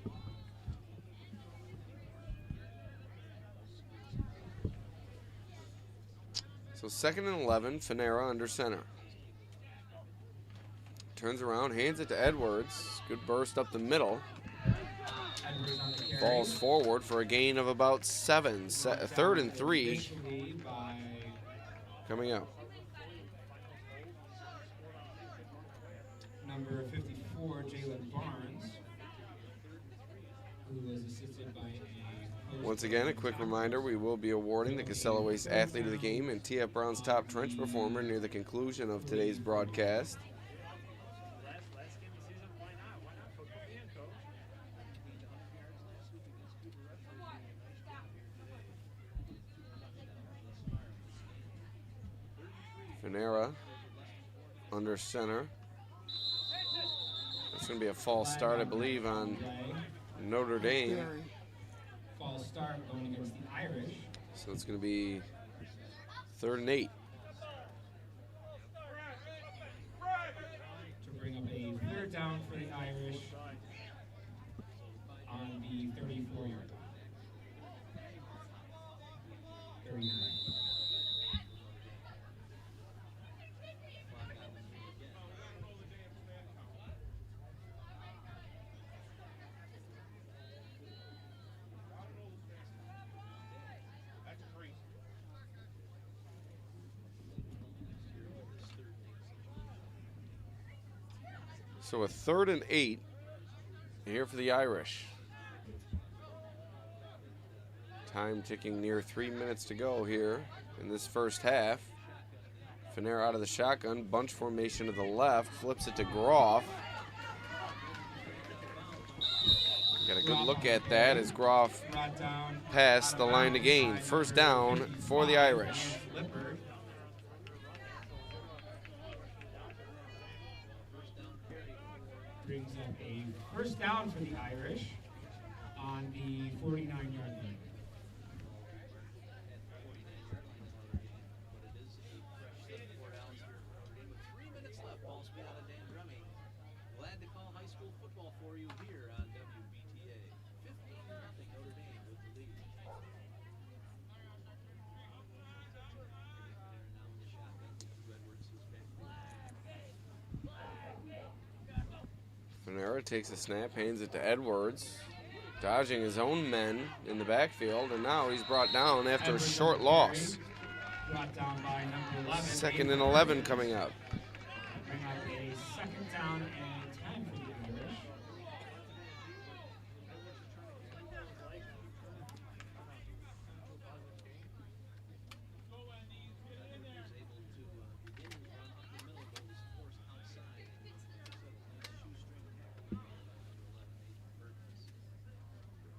So 2nd and 11, Panera under center. turns around, hands it to Edwards. Good burst up the middle. Edwards on the carry. Falls forward for a gain of about 7. 3rd and 3 Initially by coming up. number 54, Jalen Barnes, who was assisted by a Once again, a quick reminder, we will be awarding the Casella Waste Athlete of the Game and TF Brown's top trench performer near the conclusion of today's broadcast. Last game of the season, why not? Why not? Coach, put me in, coach. Fanera under center. It's going to be a false start, I believe, on Notre Dame. Gary. false start going against the Irish. So it's going to be 3rd and 8. To bring up a 3rd down for the Irish on the 34-yard line. 39. So a 3rd and 8 here for the Irish. Time ticking near 3 minutes to go here in this first half. Fanera out of the shotgun, bunch formation to the left, flips it to Groff. Got a good look at that as Groff Brought down passed the line to gain. 1st down for the Irish. Lippert. Brings up a 1st down for the Irish on the 49-yard line. Glad to call high school football for you here on WBTA. 15-0 Notre Dame with the lead. Fanera takes a snap, hands it to Edwards, dodging his own men in the backfield, and now he's brought down after a Edwards short on the loss. carry. Brought down by number 11. 2nd and 11 coming up. Bring up a 2nd down and 10 for the Irish.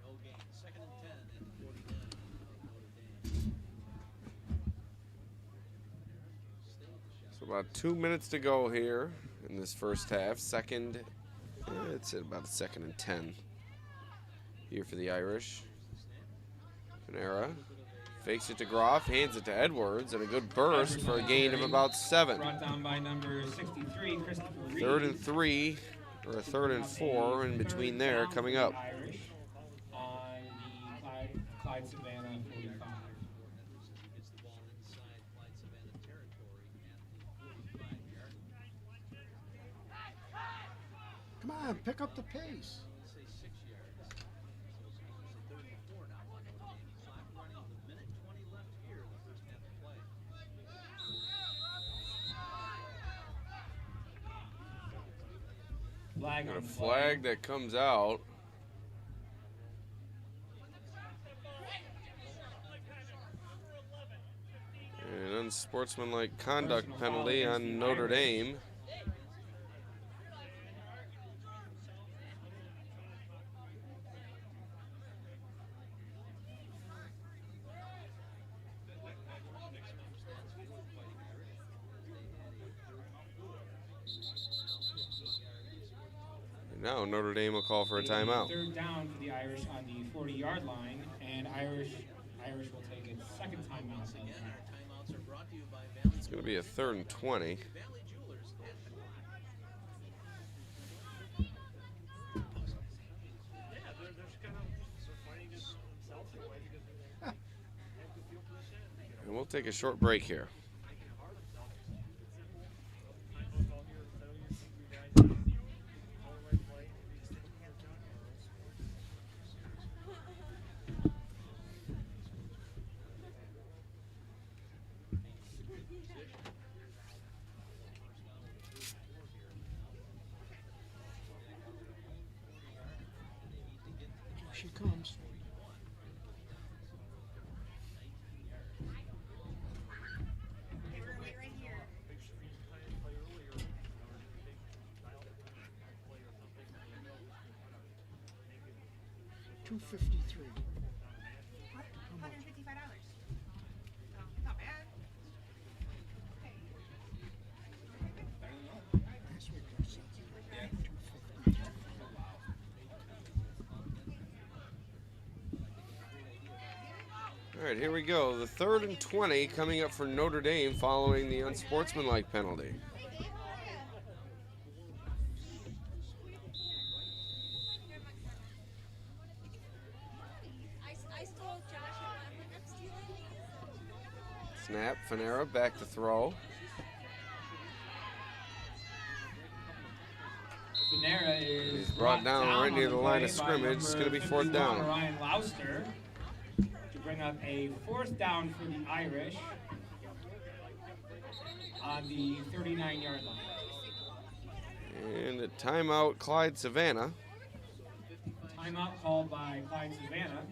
No gain. 2nd and 10 and 49 of Notre Dame. So about 2 minutes to go here in this first half. It's at about 2nd and 10 here for the Irish. Fanera fakes it to Groff, hands it to Edwards, and a good burst for a gain of about 7. Brought down by number 63, Christopher Reed. 3rd and 3, or a 3rd and 4 in between there coming up. Irish on the Clyde-Savannah 45. Gets the ball inside Clyde-Savannah territory at the 45-yard line. Come on, pick up the pace. Let's say 6 yards. So it's a 3rd and 4 now on Notre Dame. Clock running with a minute 20 left here in the first half of play. Flag Got on a the flag that comes out. An unsportsmanlike conduct penalty on Notre Dame. And now Notre Dame will call for a timeout. 3rd down for the Irish on the 40-yard line, and Irish will take its 2nd timeout. Again, our timeouts are brought to you by Valley It's going to be a 3rd and 20. Valley Jewelers at the clock. Yeah, they're just kind of fighting just themselves in a way because they have good field position. And we'll take a short break here. Making it hard on themselves. Time goes all here. So you think you guys she comes. Hey, we're gonna wait right here. 253. What? $155. Oh, not bad. Okay. Last week I said 250. All right, here we go. The 3rd and 20 coming up for Notre Dame following the unsportsmanlike penalty. Snap, Fanera back to throw. Fanera is He's brought down right on near the line play of by scrimmage. It's number going to be 4th 51, down. Ryan Lauster to bring up a 4th down for the Irish on the 39-yard line. And a timeout, Clyde-Savannah. Timeout called by Clyde-Savannah.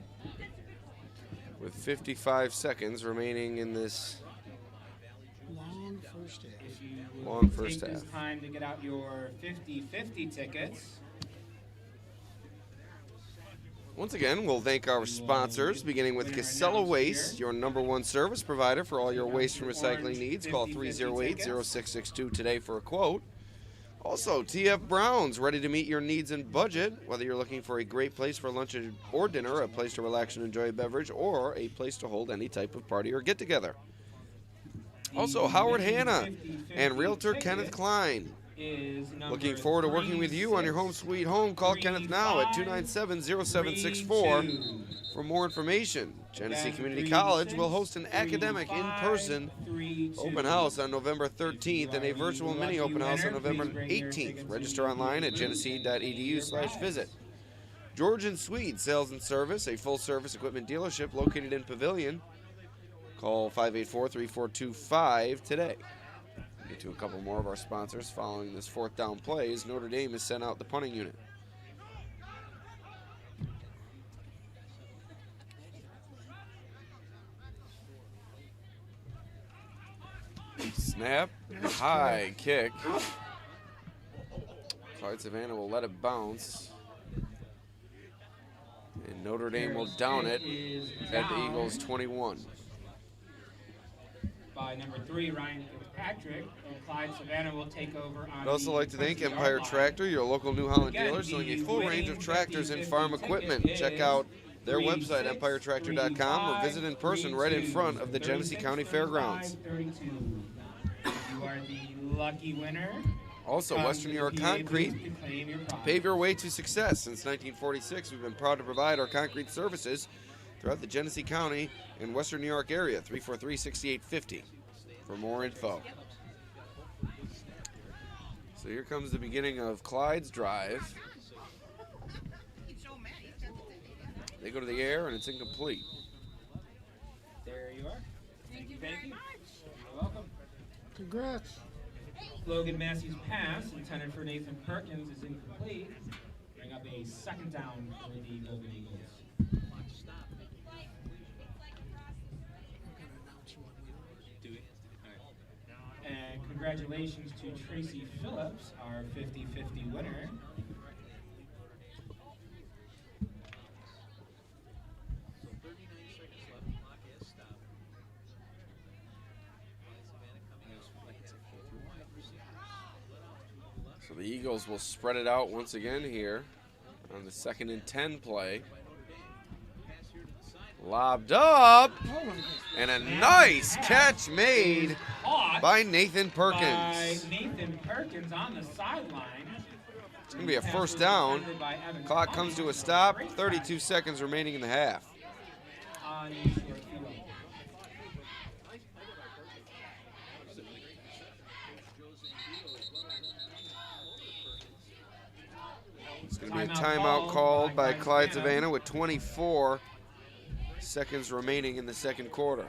With 55 seconds remaining in this Long first half. If you would Long first take this half. time to get out your 50-50 tickets. Once again, we'll thank our sponsors, beginning with Casella Waste, your #1 service provider for all your waste and recycling needs. Call 308-0662 today for a quote. Also, TF Brown's, ready to meet your needs and budget, whether you're looking for a great place for lunch or dinner, a place to relax and enjoy a beverage, or a place to hold any type of party or get-together. Also, Howard Hanna and Realtor Kenneth Klein. Looking forward to working with you on your home sweet home. Call Kenneth now at 297-0764 for more information. Genesee Community College will host an academic in-person open house on November 13th and a virtual mini open house on November 18th. Register online at genesee.edu/visit. George and Swede Sales and Service, a full-service equipment dealership located in Pavilion. Call 584-3425 today. Get to a couple more of our sponsors following this 4th down play as Notre Dame has sent out the punting unit. Snap, high kick. Clyde-Savannah will let it bounce. And Notre Dame will down it at the Eagles 21. By number 3, Ryan Fitzpatrick, and Clyde-Savannah will take over on I'd also the like to thank 20-yard Empire line. Tractor, your local New Holland Again, dealer, selling a the full range of winning tractors and 50-50 farm equipment. ticket Check is out their website, 36, empiretractor.com, or visit in person right in 35, front of the Genesee 36, County 35, Fairgrounds. 32. You are the lucky winner. Also, Come Western to New York the PA booth Concrete. to claim your prize. Pave your way to success. Since 1946, we've been proud to provide our concrete services throughout the Genesee County and Western New York area. 343-6850 for more info. So here comes the beginning of Clyde's drive. He's so mad. He's got the They go to the air and it's incomplete. There you are. Thank you Thank very you. much. You're welcome. Congrats. Logan Massey's pass, intended for Nathan Perkins, is incomplete. Bring up a 2nd down for the Golden Eagles. And congratulations to Tracy Phillips, our 50-50 winner. So 39 seconds left. Clock has stopped. Clyde-Savannah coming out. Let off to the left. So the Eagles will spread it out once again here on the 2nd and 10 play. Pass here to the side. Lobbed up, Oh my God. and a nice catch made Caught by Nathan by Perkins. Nathan Perkins on the sideline. It's going to be a 1st down. Clock comes to a stop, 32 seconds remaining in the half. On the short field. It's going to be a timeout called by Clyde-Savannah with 24 seconds remaining in the 2nd quarter.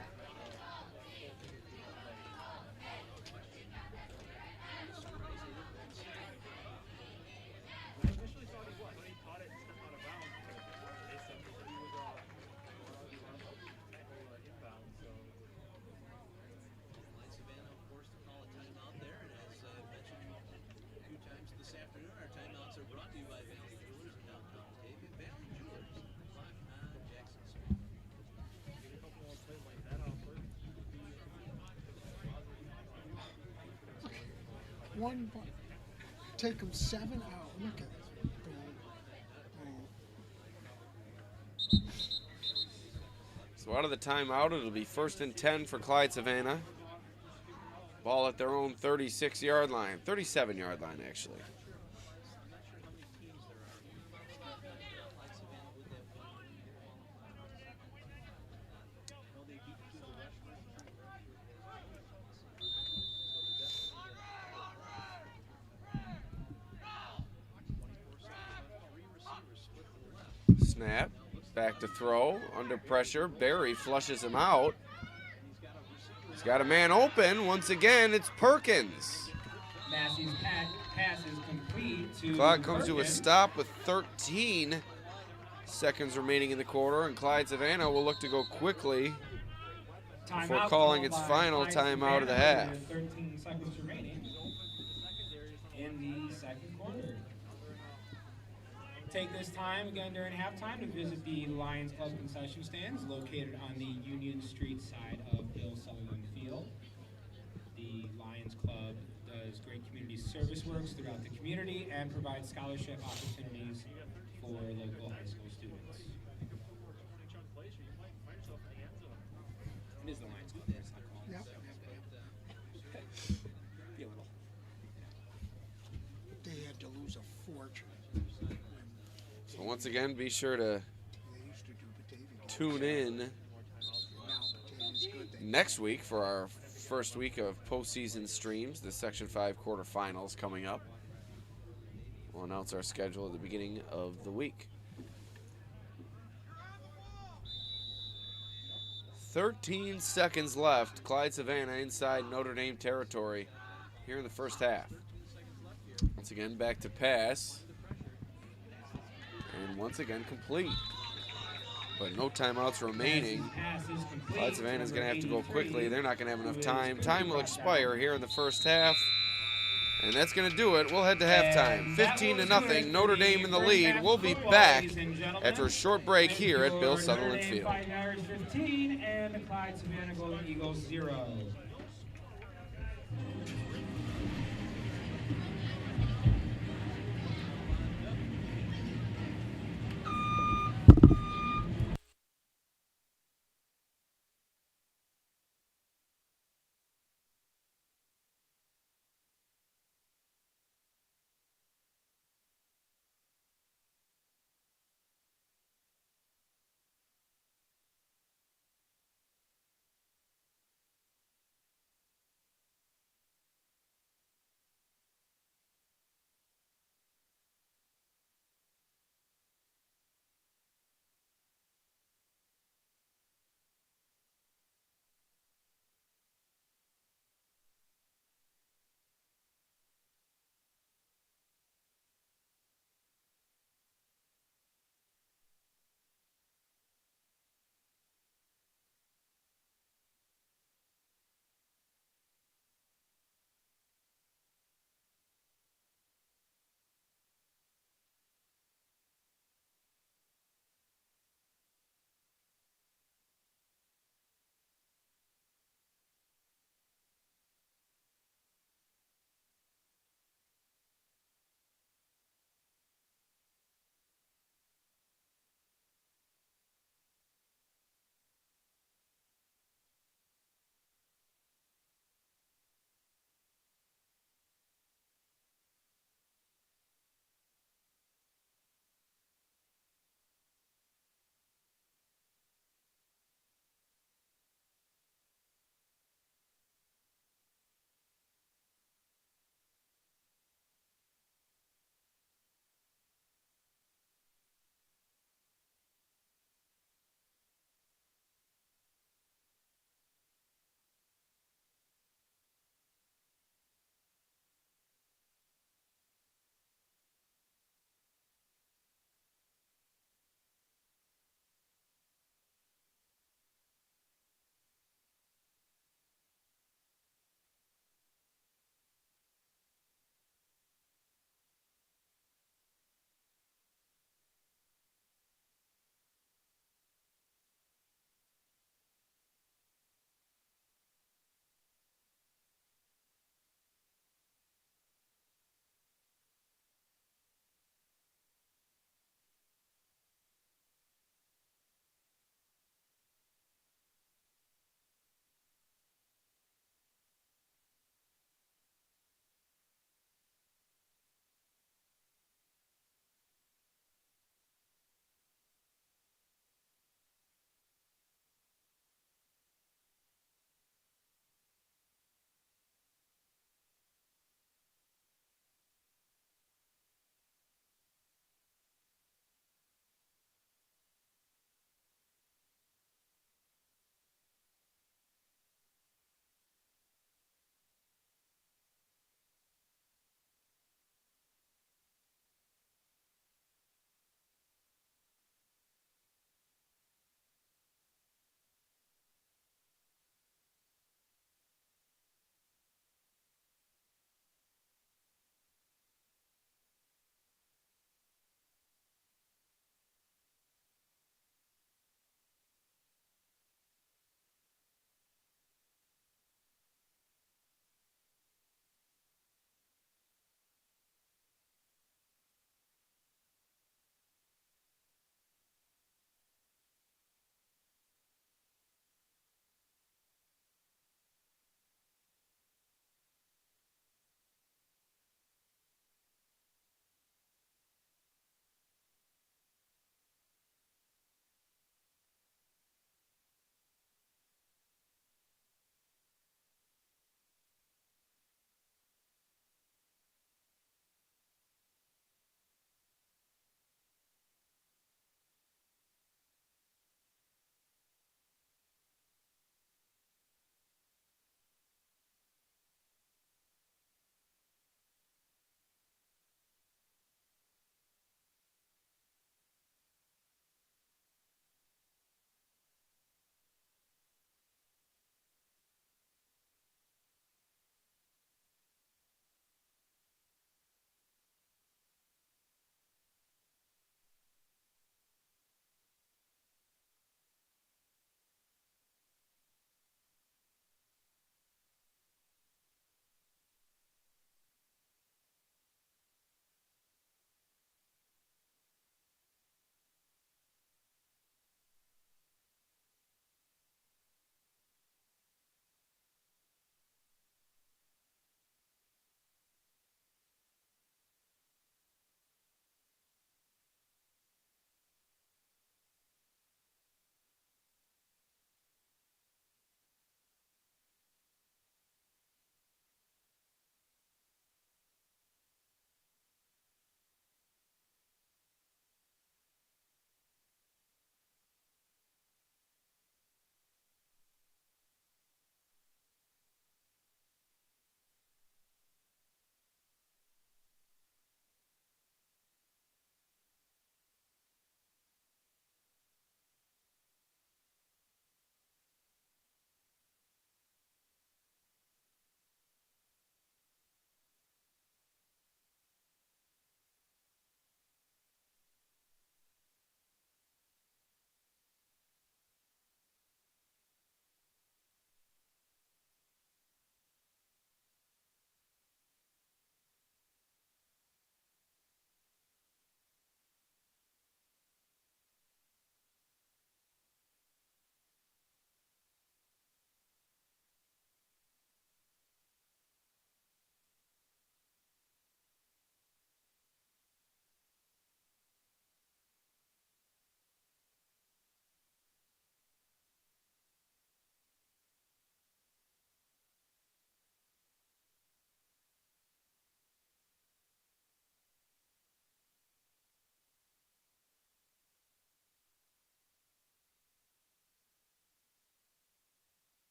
I initially thought he caught it and stepped out of bounds. They said one, take them 7 out. Look at it. So out of the timeout, it'll be 1st and 10 for Clyde-Savannah. Ball at their own 36-yard line, 37-yard line actually. Snap, back to throw, under pressure. Barry flushes him out. He's got a man open. Once again, it's Perkins. Massey's pass is complete to Clock comes to a Perkins. stop with 13 seconds remaining in the quarter, and Clyde-Savannah will look to go quickly before Timeout calling called its by final timeout of the Clyde-Savannah half. with 13 seconds remaining in the second quarter. Take this time again during halftime to visit the Lions Club concession stands located on the Union Street side of Bill Sutherland Field. The Lions Club does great community service works throughout the community and provides scholarship opportunities for local high school students. It is the Lions Club. It's not called. Yep. Be a little. They had to lose a fortune. So once again, be sure to They used to do Batavia. tune in Now Batavia's good. They next week for our first week of postseason streams, the Section 5 quarterfinals coming up. We'll announce our schedule at the beginning of the week. 13 seconds left. Clyde-Savannah inside Notre Dame territory here in the first half. Once again, back to pass. And once again, complete. But no timeouts remaining. Pass is complete. Clyde-Savannah is going to have to go 83, quickly. They're not going to have enough who is time. gonna Time be will brought down. expire here in the first half. And that's going to do it. We'll head to halftime. And that 15 to will do nothing. it Notre for Dame in the first lead. half We'll of be football, back ladies and gentlemen. after a short break With here at your Bill Notre Sutherland Dame Field. Fighting Irish 15 and the Clyde-Savannah Golden Eagles 0.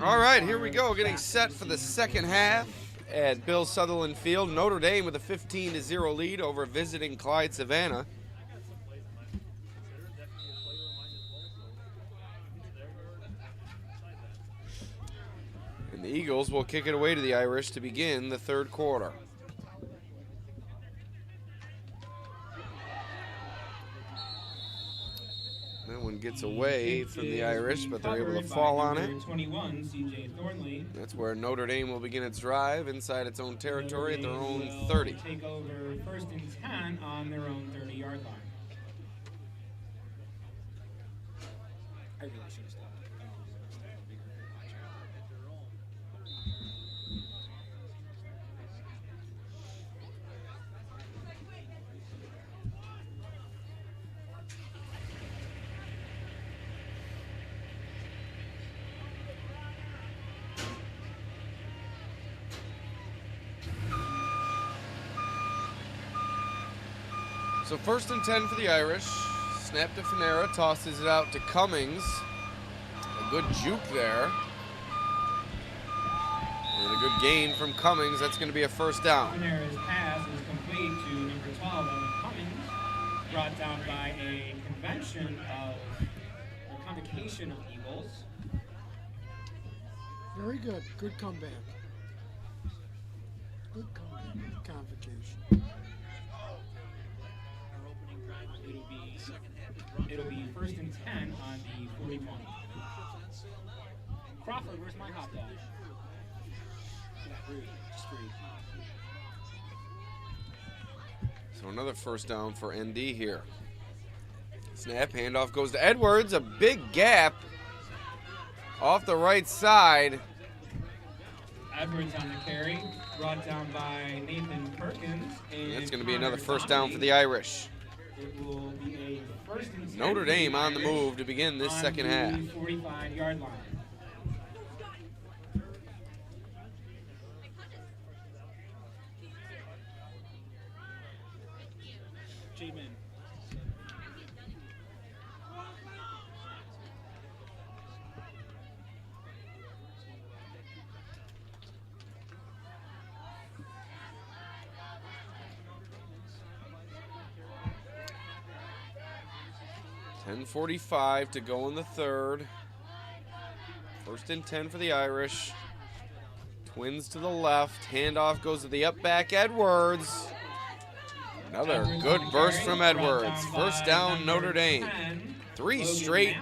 All right, here we go, getting set for the second half at Bill Sutherland Field. Notre Dame with a 15-0 lead over visiting Clyde-Savannah. And the Eagles will kick it away to the Irish to begin the third quarter. That one gets away from the Irish, but they're able to fall on it. 21, CJ Thornley. That's where Notre Dame will begin its drive inside its own territory at their own 30. Take over first and 10 on their own 30-yard line. I really should have stopped. So first and 10 for the Irish. Snap to Fanera, tosses it out to Cummings. A good juke there. And a good gain from Cummings. That's going to be a first down. Fanera's pass is complete to number 12, Owen Cummings, brought down by a convocation of Eagles. Very good. Good comeback. Good comeback. Convocation. It'll be first and 10 on the 40-20. Crawford, where's my hot dog? Just free. So another first down for ND here. Snap, handoff goes to Edwards. A big gap off the right side. Edwards on the carry, brought down by Nathan Perkins. And That's going to be another first down for the Irish. It will be a first and 10 Notre Dame on the move to begin this second half. 45-yard line. J-Man. .45 to go in the third. First and 10 for the Irish. Twins to the left. Handoff goes to the up back Edwards. Another good burst from Edwards. First down Notre Dame. 3 straight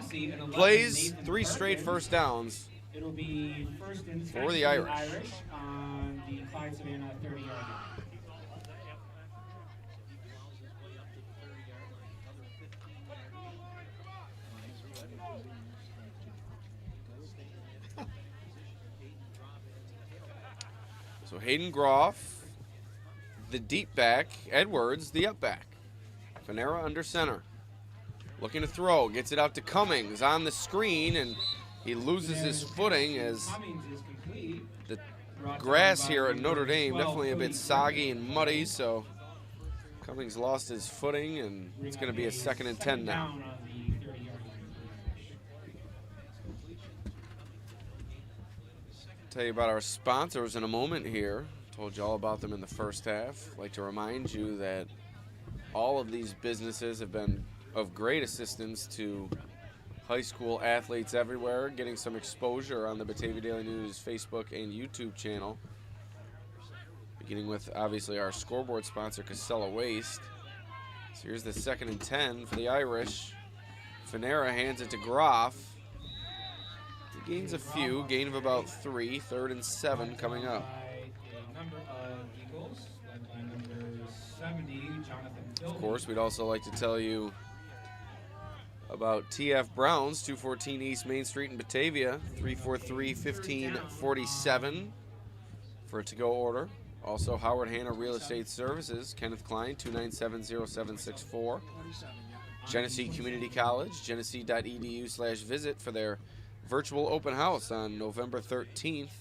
plays, 3 straight first downs It'll be first and 10 for the Irish. On the Clyde-Savannah 30-yard line. So Hayden Groff, the deep back, Edwards, the up back. Fanera under center. Looking to throw, gets it out to Cummings on the screen, and he loses his footing as the grass here at Notre Dame definitely a bit soggy and muddy, so Cummings lost his footing, and it's going to be a second and 10 now. Tell you about our sponsors in a moment here. Told you all about them in the first half. I'd like to remind you that all of these businesses have been of great assistance to high school athletes everywhere, getting some exposure on the Batavia Daily News Facebook and YouTube channel. Beginning with, obviously, our scoreboard sponsor, Casella Waste. So here's the second and 10 for the Irish. Fanera hands it to Groff. He gains a few, gain of about 3, third and 7 coming up. Of course, we'd also like to tell you about TF Brown's, 214 East Main Street in Batavia, 343-1547 for a to-go order. Also, Howard Hanna Real Estate Services, Kenneth Klein, 297-0764. Genesee Community College, genesee.edu/visit for their virtual open house on November 13th.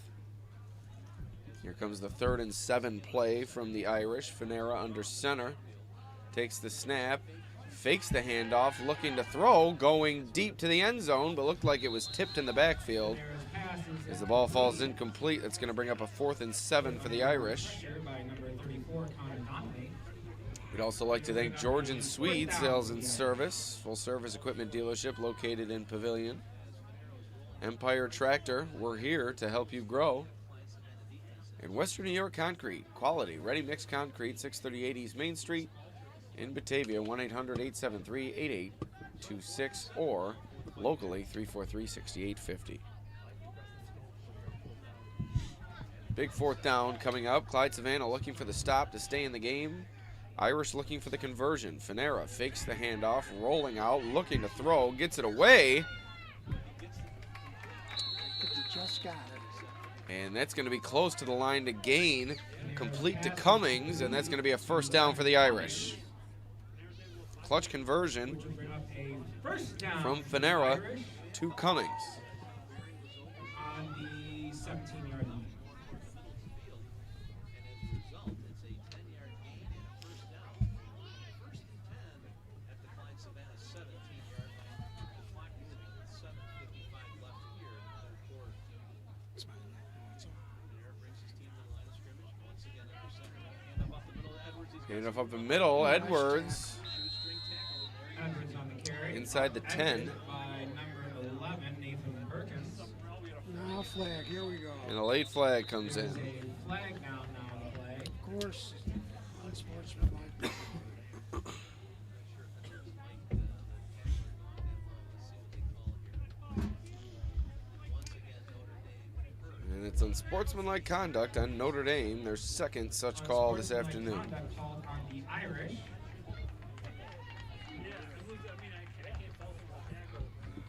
Here comes the third and 7 play from the Irish. Fanera under center. Takes the snap. Fakes the handoff. Looking to throw. Going deep to the end zone, but looked like it was tipped in the backfield. As the ball falls incomplete, that's going to bring up a 4th and 7 for the Irish. By number 34, Connor Donnelly. We'd also like to thank George and Swede Sales and Service, full-service equipment dealership located in Pavilion. Empire Tractor, we're here to help you grow. And Western New York Concrete, quality, ready-mix concrete, 638 East Main Street in Batavia, 1-800-873-8826, or locally, 343-6850. Big 4th down coming up. Clyde-Savannah looking for the stop to stay in the game. Irish looking for the conversion. Fanera fakes the handoff, rolling out, looking to throw, gets it away. Just got it. And that's going to be close to the line to gain, complete to Cummings, and that's going to be a 1st down for the Irish. Clutch conversion from Fanera to Cummings. On the 17-yard line. And as a result, it's a 10-yard gain and a 1st down. 1st and 10 at the Clyde-Savannah 17-yard line. The clock moving with 7:55 left here in the 3rd quarter. Panera brings his team to the line of scrimmage. Once again under center. Hand up the middle to Edwards. He's Hand off up the middle, Edwards. shoestring tackle in there. Edwards on the carry. Inside the 10. By number 11, Nathan Perkins. Now flag, here we go. And a late flag comes There's in. a flag now on the play. Of course, unsportsmanlike. And it's unsportsmanlike conduct on Notre Dame, their 2nd such call this afternoon. Conduct called on the Irish. Yeah, I mean, I can't tell from the tackle, but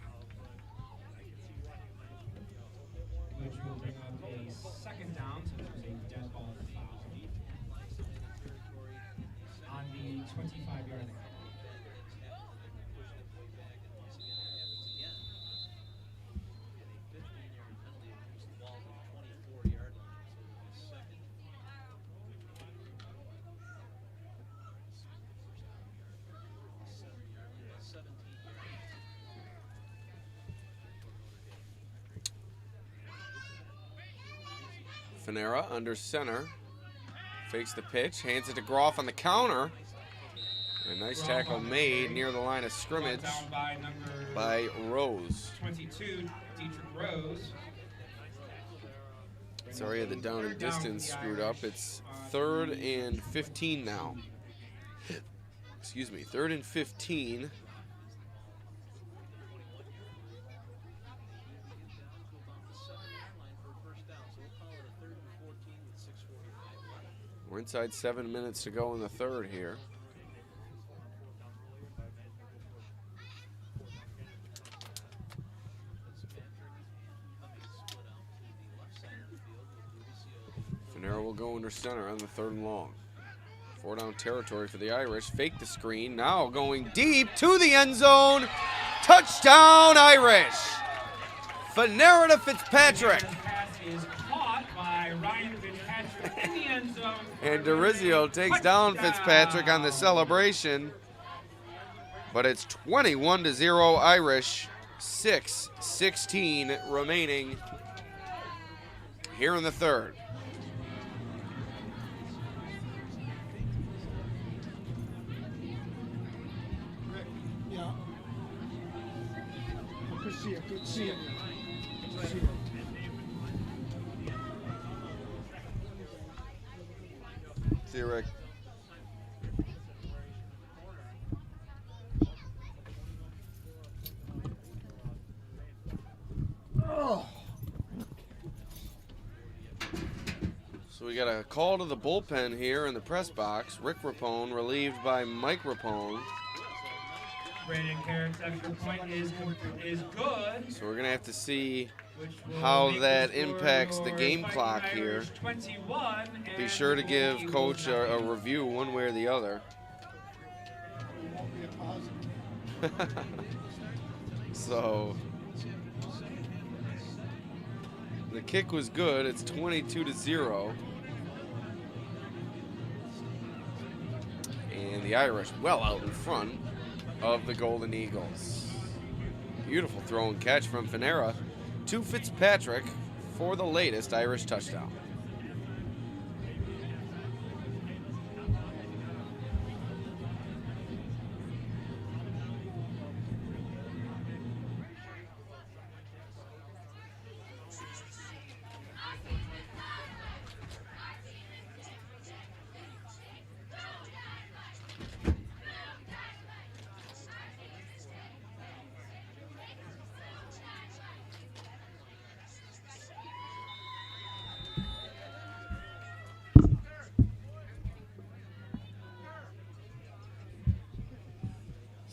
I can see why he might. Which will bring up a 2nd down since there's a dead ball foul on the 25-yard line. Fanera under center. Fakes the pitch, hands it to Groff on the counter. A nice tackle made near the line of scrimmage Down by number by Rose. 22, Dietrich Rose. Sorry, the down and distance screwed up. It's 3rd and 15 now. Excuse me, 3rd and 15. We're inside 7 minutes to go in the 3rd here. Fanera will go under center on the 3rd and long. 4 down territory for the Irish. Fake the screen. Now going deep to the end zone. Touchdown Irish. Fanera to Fitzpatrick. The pass is caught by Ryan Fitzpatrick in the end zone. And DeRizio takes down Fitzpatrick on the celebration. But it's 21-0 Irish. 6:16 remaining here in the 3rd. Rick, yeah. Good to see you. Good to see you. Good to see you. See you, Rick. Oh. So we got a call to the bullpen here in the press box. Rick Rapone relieved by Mike Rapone. Brandon Carrick's extra point is good. So we're going to have to see Which will how make that the score impacts the for game Fighting clock here. Irish 21, Be and sure to the give Eagles Coach a nothing. review one way or the other. It won't be a positive. So the kick was good. It's 22-0. And the Irish well out in front of the Golden Eagles. Beautiful throw and catch from Fanera to Fitzpatrick for the latest Irish touchdown.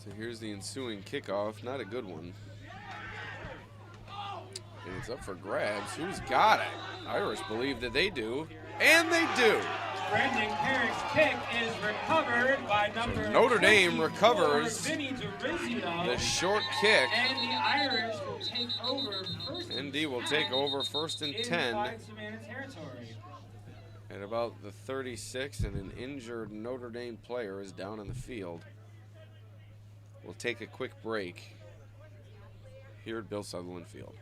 So here's the ensuing kickoff. Not a good one. And it's up for grabs. Who's got it? Irish believe that they do. And they do. Brendan Carrick's kick is recovered by number Notre Dame 24, recovers Vinny D'Orizio, the short kick. and the Irish will take over first and ND will 10 take over first and in 10 Clyde-Savannah territory. at about the 36, and an injured Notre Dame player is down in the field. We'll take a quick break here at Bill Sutherland Field.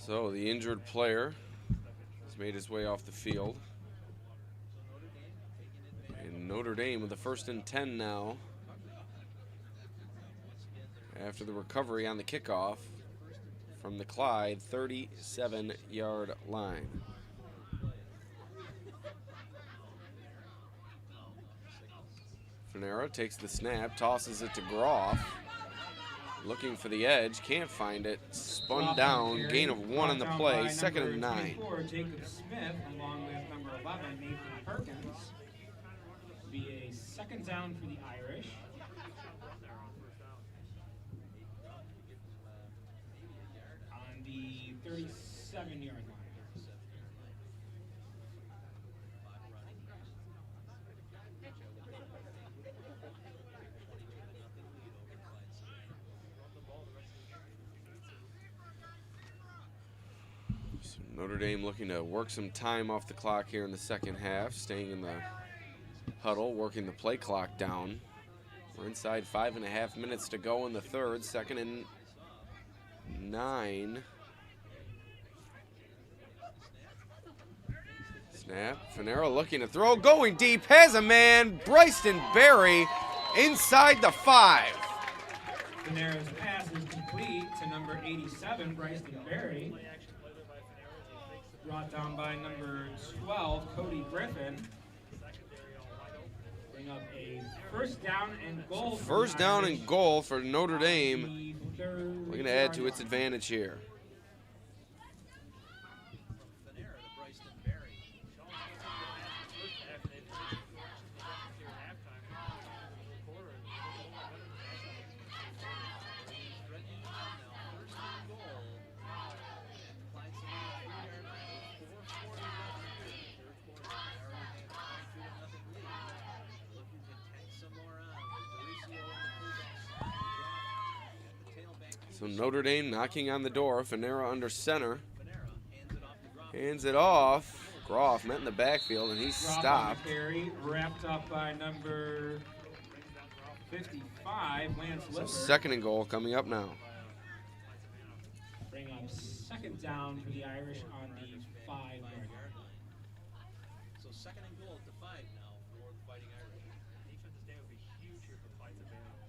So the injured player has made his way off the field. And Notre Dame with the first and 10 now. After the recovery on the kickoff from the Clyde 37-yard line. Fanera takes the snap, tosses it to Groff. Looking for the edge, can't find it. Spun down, gain of 1 on the play, second and 9. Jacob Smith, along with number 11, Nathan Perkins. Be a second down for the Irish. On the 37-yard line. Notre Dame looking to work some time off the clock here in the second half, staying in the huddle, working the play clock down. We're inside 5.5 minutes to go in the third, second and 9. Snap, Fanera looking to throw, going deep, has a man, Bryson Berry inside the 5. Fanera's pass is complete to number 87, Bryson Berry. Brought down by number 12, Cody Griffin. Bring up a first down and goal. First down and goal for Notre Dame. Looking to add to its advantage here. So Notre Dame knocking on the door. Fanera under center. Hands it off. Groff met in the backfield, and he's stopped. Carry, wrapped up by number 55, Lance So Lippert. second and goal coming up now. Bring up second down for the Irish on the 5-yard line. So second and goal at the 5 now for the Fighting Irish. Defensive stand would be huge here for Clyde-Savannah.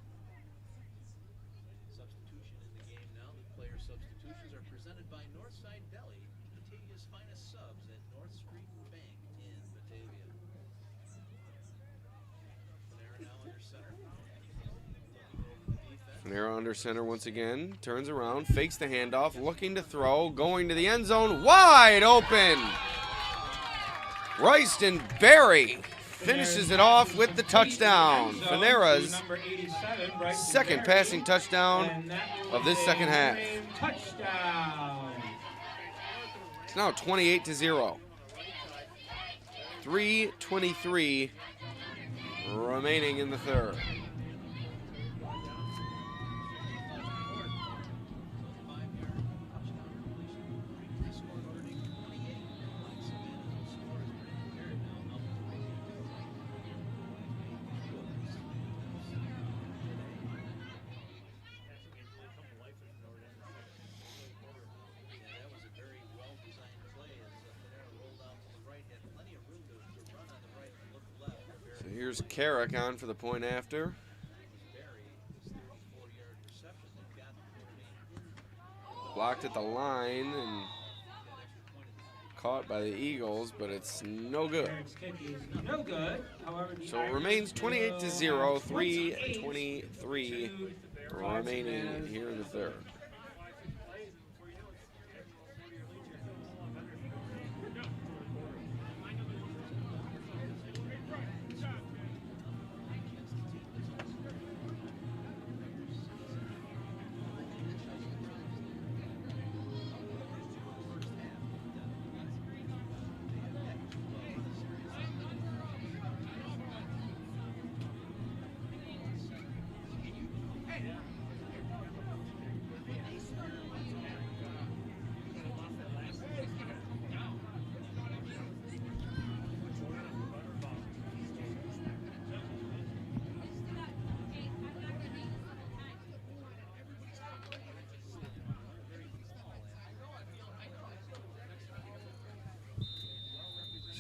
Substitution in the game now. The players substitutions are presented by Northside Deli, Batavia's finest subs at North Street Bank in Batavia. Panera now under center. Panera under center once again. Turns around, fakes the handoff, looking to throw, going to the end zone, wide open. Royston Berry finishes it off with the touchdown. Panera's second passing touchdown of this second half. Touchdown. It's now 28-0. 3:23 remaining in the third. Here's Carrick on for the point after. Blocked at the line and caught by the Eagles, but it's no good. No good. However, So it remains 28-0, 3:23 remaining here in the third.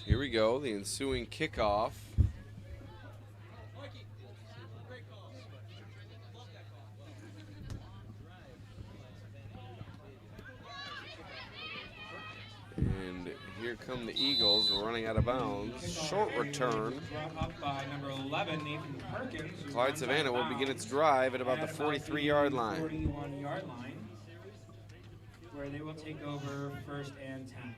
Here we go, the ensuing kickoff. And here come the Eagles running out of bounds. Short return. Brought up by number 11, Nathan Perkins. who Clyde-Savannah will runs out of begin its bounds drive at about the at 43-yard line. 41-yard line, where they will take over 1st and 10.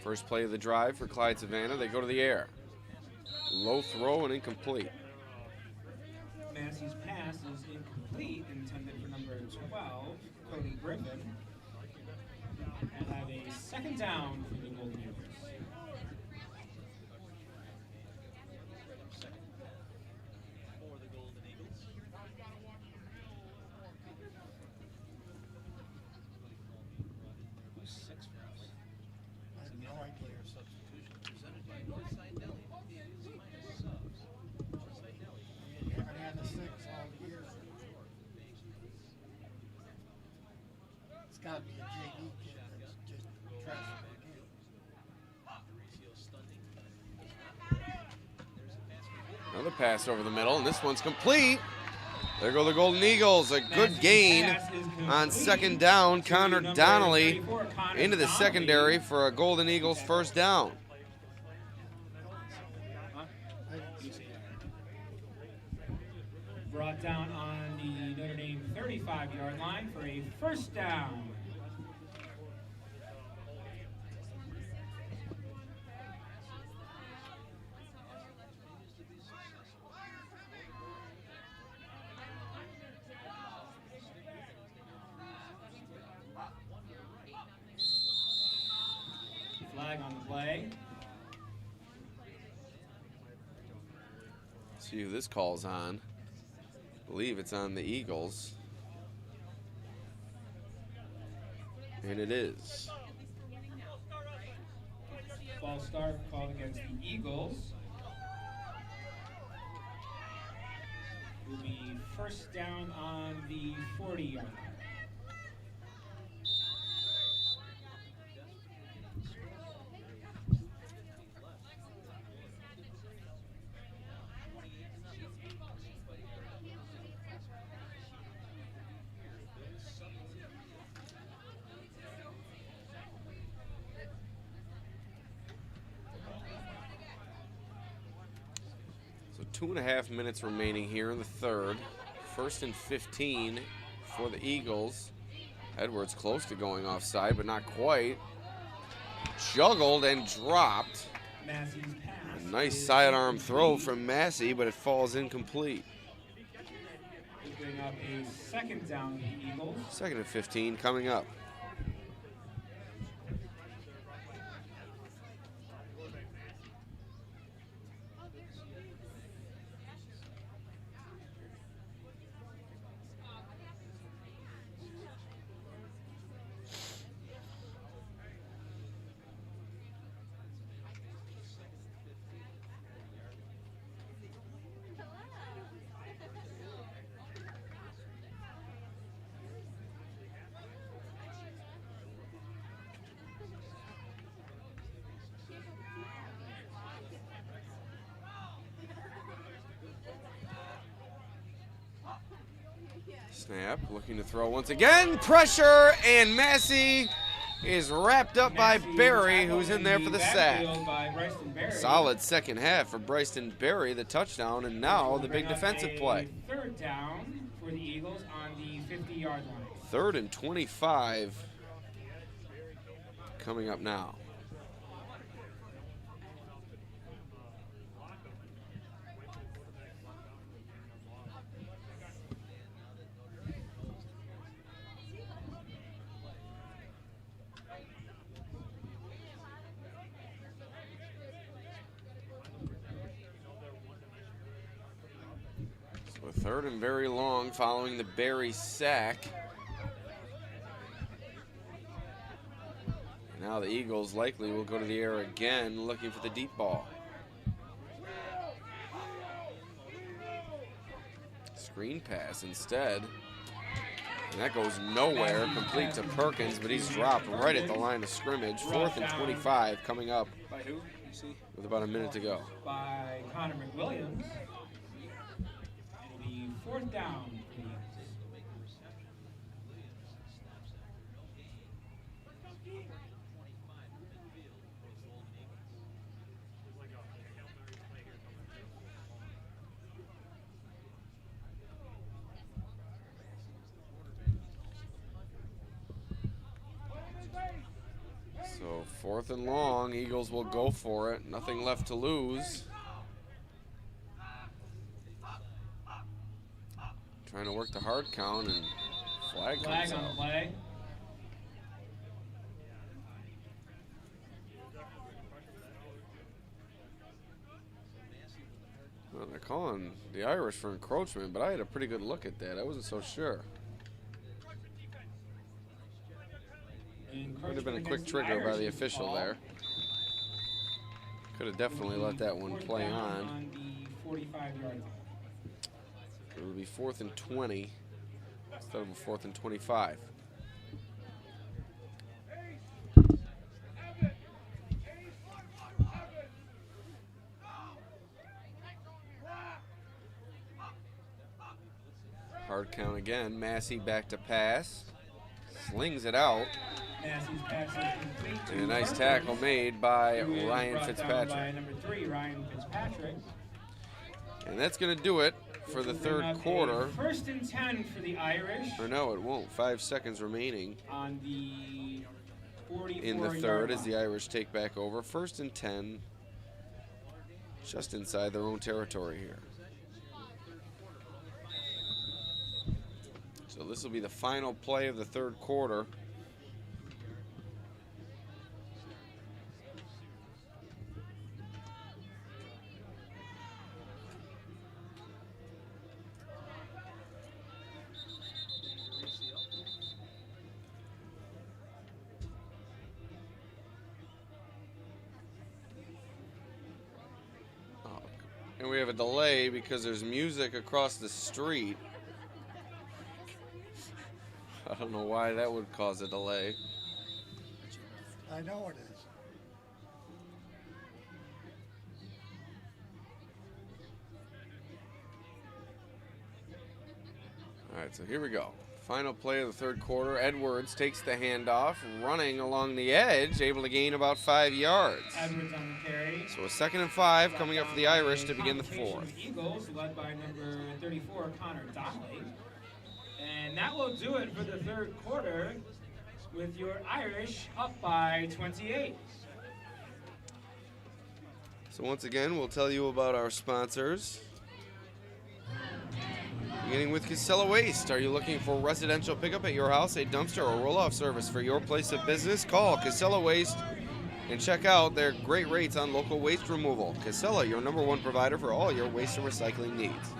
First play of the drive for Clyde-Savannah. They go to the air. Low throw and incomplete. Massey's pass is incomplete, intended for number 12, Cody Griffin. We'll have a second down for the Golden Eagles. For the Golden Eagles. Six rounds. Substitution presented by Northside Deli, Batavia's finest subs. Northside Deli. Haven't had the six all year. It's got to be a JV kid that's just trashing the game. Mauricio Stunting. There's a pass from Another pass over the middle, and this one's complete. There go the Golden Eagles. A good gain on second down. Connor Donnelly into the secondary for a Golden Eagles first down. Brought down on the Notre Dame 35-yard line for a first down. Flag on the play. See who this call's on. I believe it's on the Eagles. And it is. False start called against the Eagles. Will be first down on the 40-yard line. So 2.5 minutes remaining here in the third. First and 15 for the Eagles. Edwards close to going offside, but not quite. Juggled and dropped. Massey's pass. A nice is sidearm throw incomplete. from Massey, but it falls incomplete. Will bring up a second down for the Eagles. Second and 15 coming up. Snap, looking to throw once again. Pressure, and Massey is wrapped up by Massey Berry, tackled who's in there for the sack. backfield by Bryson Berry. Solid second half for Bryson Berry, the touchdown, and now Will the bring big up defensive a play. Third down for the Eagles on the 50-yard line. Third and 25 coming up now. So third and very long following the Berry sack. Now the Eagles likely will go to the air again, looking for the deep ball. Screen pass instead. And that goes nowhere, complete to Perkins, but he's dropped right at the line of scrimmage. Fourth and 25 coming up By who? You see? with about a minute to go. By Connor McWilliams. It'll be fourth down for the Eagles. So fourth and long, Eagles will go for it. Nothing left to lose. Trying to work the hard count, and flag Flag comes on the out. play. Well, they're calling the Irish for encroachment, but I had a pretty good look at that. I wasn't so sure. Would have been a quick trigger by the official there. Could have definitely let that one play on. The 45-yard line. It would be fourth and 20 instead of a fourth and 25. Hard count again. Massey back to pass. Slings it out. Massey's pass is complete to And a nice Perkins, tackle made by who is Ryan brought down Fitzpatrick. By number 3, Ryan Fitzpatrick. And that's going to do it for the Which will bring third up a quarter. First and 10 for the Irish Or no, it won't. 5 seconds remaining on the 44-yard in the third as line. the Irish take back over. First and 10, just inside their own territory here. So this will be the final play of the third quarter. And we have a delay because there's music across the street. I don't know why that would cause a delay. I know it is. All right, so here we go. Final play of the third quarter. Edwards takes the handoff, running along the edge, able to gain about 5 yards. Edwards on the carry. So a 2nd and 5 coming up for the Irish to begin the fourth. Eagles, led by number 34, Connor Donnelly. And that will do it for the third quarter with your Irish up by 28. So once again, we'll tell you about our sponsors. Beginning with Casella Waste. Are you looking for residential pickup at your house, a dumpster, or roll-off service for your place of business? Call Casella Waste and check out their great rates on local waste removal. Casella, your #1 provider for all your waste and recycling needs.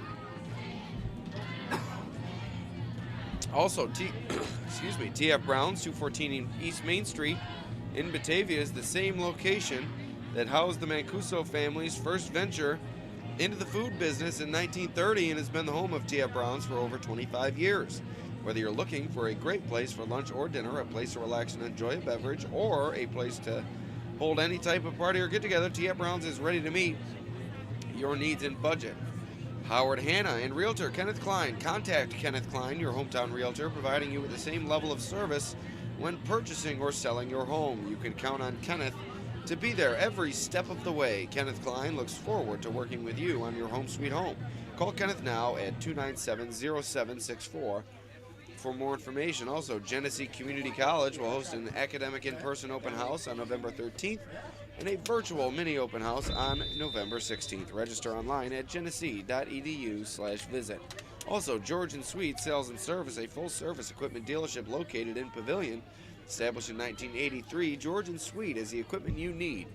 Also, TF Brown's, 214 East Main Street in Batavia is the same location that housed the Mancuso family's first venture into the food business in 1930 and has been the home of TF Brown's for over 25 years. Whether you're looking for a great place for lunch or dinner, a place to relax and enjoy a beverage, or a place to hold any type of party or get-together, TF Brown's is ready to meet your needs and budget. Howard Hanna and Realtor Kenneth Klein. Contact Kenneth Klein, your hometown realtor, providing you with the same level of service when purchasing or selling your home. You can count on Kenneth to be there every step of the way. Kenneth Klein looks forward to working with you on your home sweet home. Call Kenneth now at 297-0764 for more information. Also, Genesee Community College will host an academic in-person open house on November 13th and a virtual mini open house on November 16th. Register online at genesee.edu/visit. Also, George & Sweet Sales and Service, a full-service equipment dealership located in Pavilion. Established in 1983, George & Sweet is the equipment you need,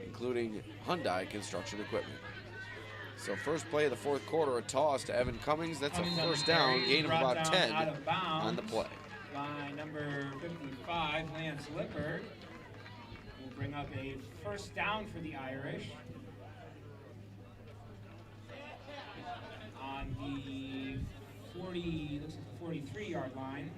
including Hyundai construction equipment. So first play of the fourth quarter, a toss to Evan Cummings. That's a first down, gain of about 10 on the play. By number 55, Lance Lippert. Will bring up a first down for the Irish. On the 43-yard line.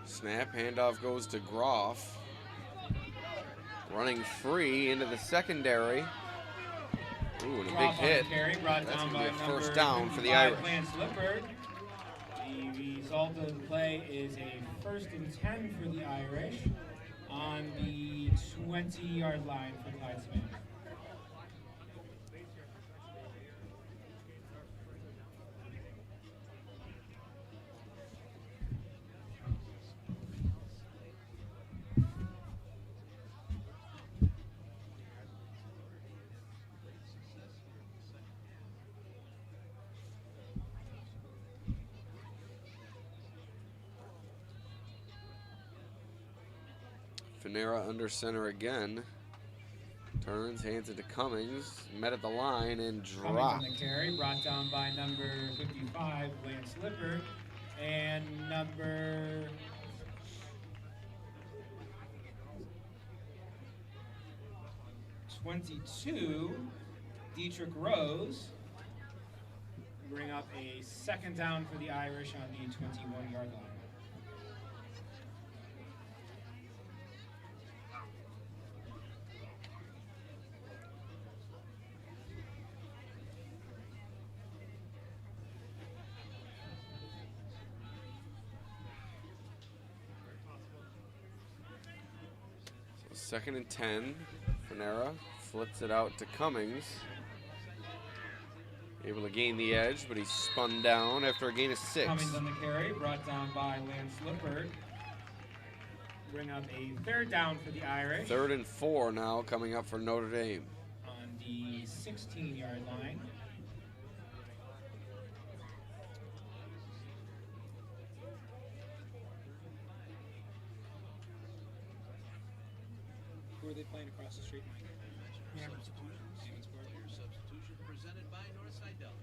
Snap, handoff goes to Groff. Running free into the secondary. Ooh, and a big hit. That's going to be a first down for the Irish. Lance Lippert. The result of the play is a 1st and 10 for the Irish on the 20-yard line for Clyde-Savannah. Finera under center again. Turns, hands it to Cummings. Met at the line and dropped. Cummings on the carry, brought down by number 55, Lance Lippert, and number 22, Dietrich Rose. Bring up a second down for the Irish on the 21-yard line. So 2nd and 10. Finera flips it out to Cummings. Able to gain the edge, but he's spun down after a gain of 6. Cummings on the carry, brought down by Lance Lippert. Bring up a third down for the Irish. 3rd and 4 now coming up for Notre Dame. On the 16-yard line. Who are they playing across the street, Mike? Substitution presented by Northside Dell.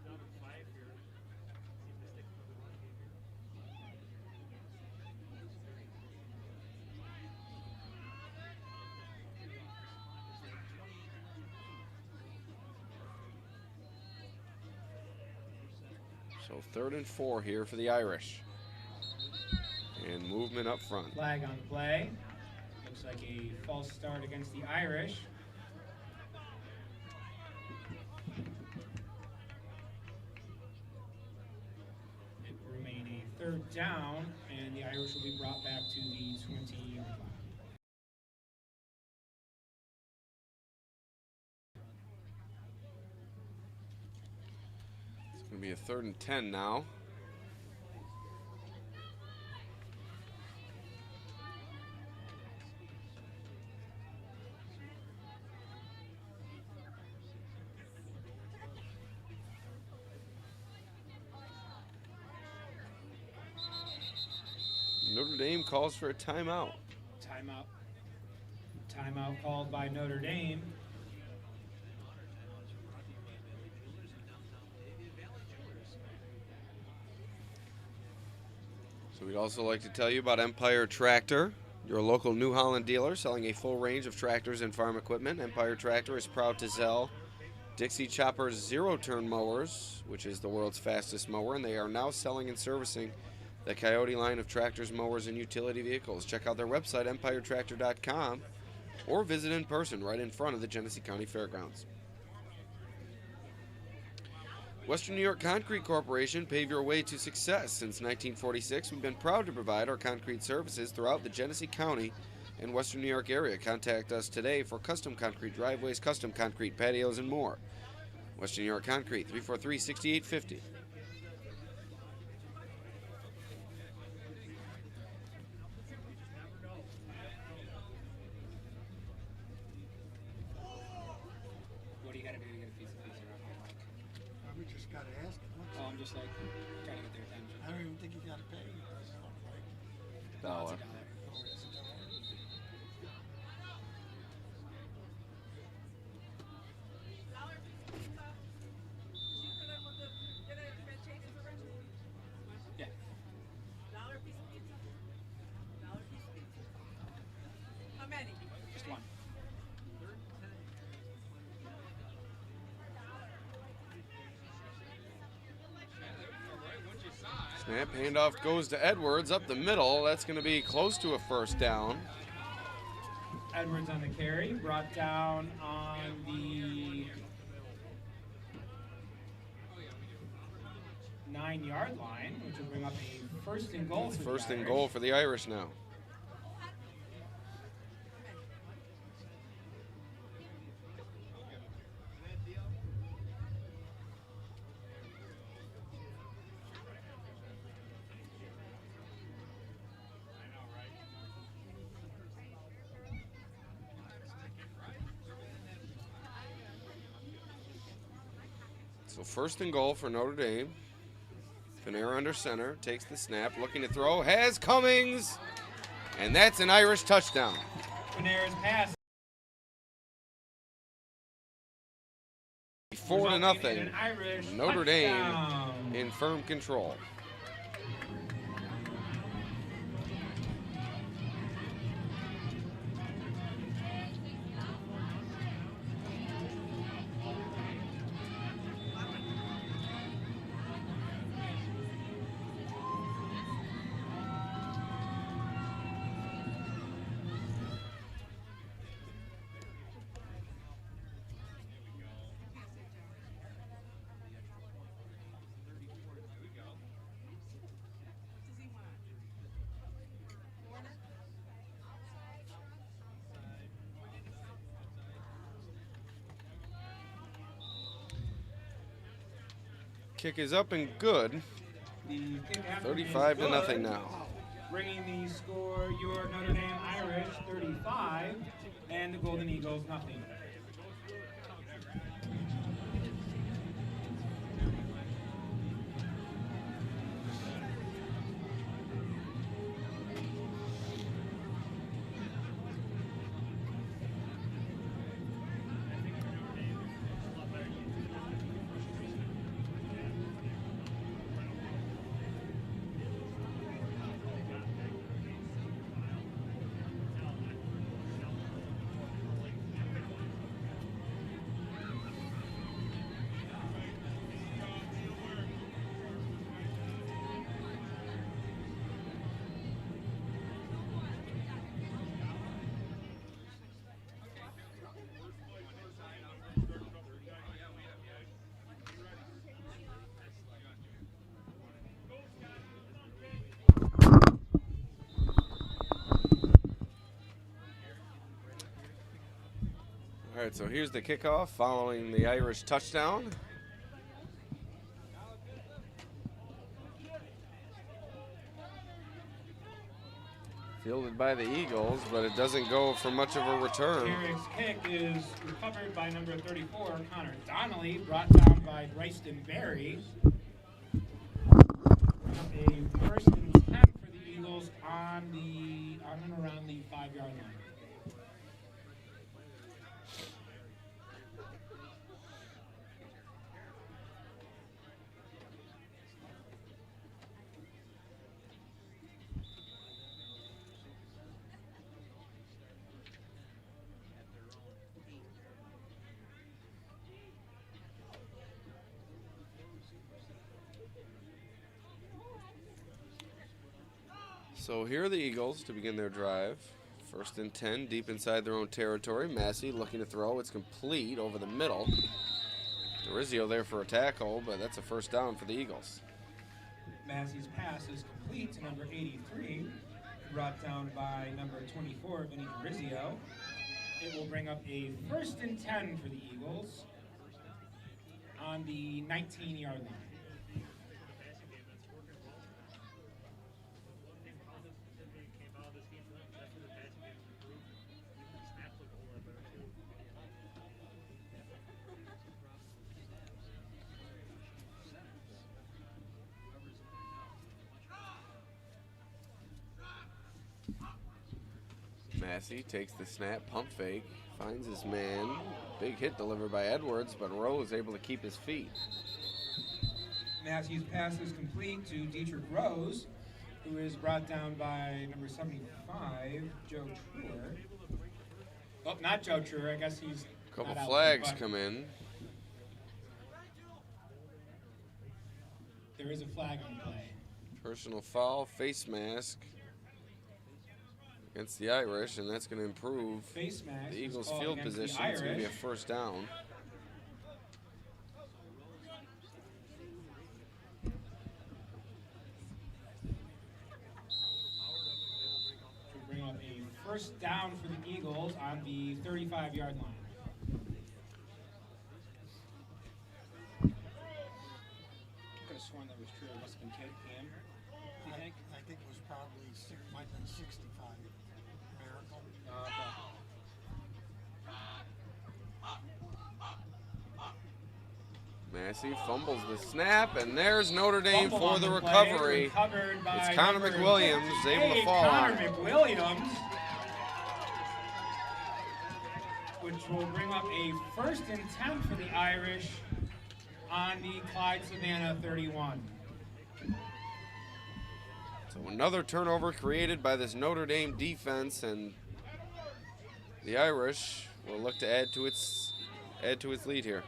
Down to 5 here. See if they stick with the run game here. So 3rd and 4 here for the Irish. And movement up front. Flag on the play. Looks like a false start against the Irish. It will remain a 3rd down, and the Irish will be brought back to the 20-yard line. It's going to be a 3rd and 10 now. Notre Dame calls for a timeout. Timeout. Timeout called by Notre Dame. So we'd also like to tell you about Empire Tractor, your local New Holland dealer selling a full range of tractors and farm equipment. Empire Tractor is proud to sell Dixie Chopper's zero-turn mowers, which is the world's fastest mower, and they are now selling and servicing the Coyote line of tractors, mowers, and utility vehicles. Check out their website, empiretractor.com, or visit in person right in front of the Genesee County Fairgrounds. Western New York Concrete Corporation, pave your way to success. Since 1946, we've been proud to provide our concrete services throughout the Genesee County and Western New York area. Contact us today for custom concrete driveways, custom concrete patios, and more. Western New York Concrete, 343-6850. What do you got to do to get a piece of pizza off your mic? We just gotta ask them. Oh, I'm just like trying to get their attention. I don't even think you gotta pay. No, it's a $1. dollar. Oh, it's a dollar. Yeah. How many? Just one. Snap, handoff goes to Edwards up the middle. That's going to be close to a 1st down. Edwards on the carry, brought down on the 9-yard line, which will bring up a 1st and goal. It's for the 1st and Irish. goal for the Irish now. So 1st and goal for Notre Dame. Panera under center, takes the snap, looking to throw, has Cummings, and that's an Irish touchdown. Panera's pass. 4-0. resulting in an Irish Notre touchdown. Dame in firm control. Kick is up and good. The kick after 35 is to nothing good, now. Bringing the score, your Notre Dame Irish 35 and the Golden Eagles nothing. right, so here's the kickoff following the Irish touchdown. Fielded by the Eagles, but it doesn't go for much of a return. Garrett's kick is recovered by number 34, Connor Donnelly, brought down by Bryson Berry. A first and 10 for the Eagles on and around the 5-yard line. So here are the Eagles to begin their drive. First and 10, deep inside their own territory. Massey looking to throw. It's complete over the middle. DeRizio there for a tackle, but that's a first down for the Eagles. Massey's pass is complete to number 83, brought down by number 24, Vinny DeRizio. It will bring up a first and 10 for the Eagles on the 19-yard line. Massey takes the snap, pump fake, finds his man. Big hit delivered by Edwards, but Rowe is able to keep his feet. Massey's pass is complete to Dietrich Rose, who is brought down by number 75, Joe Truer. Oh, not Joe Truer. I guess he's A couple not out flags there, but come in. there is a flag on play. Personal foul, face mask against the Irish, and that's going to improve Face mask the was Eagles' called field against the position. It's going to be a Irish. first down. To bring up a first down for the Eagles on the 35-yard line. Could have sworn that was true. It must have been Cam. You think? I think it was probably might have been 65. Miracle. Massey fumbles the snap, and there's Notre Dame Fumble for on the play, recovery. recovered by It's Connor number McWilliams able to 58, fall on Connor it. McWilliams, which will bring up a first and 10 for the Irish on the Clyde-Savannah 31. So another turnover created by this Notre Dame defense, and the Irish will look to add to its lead here.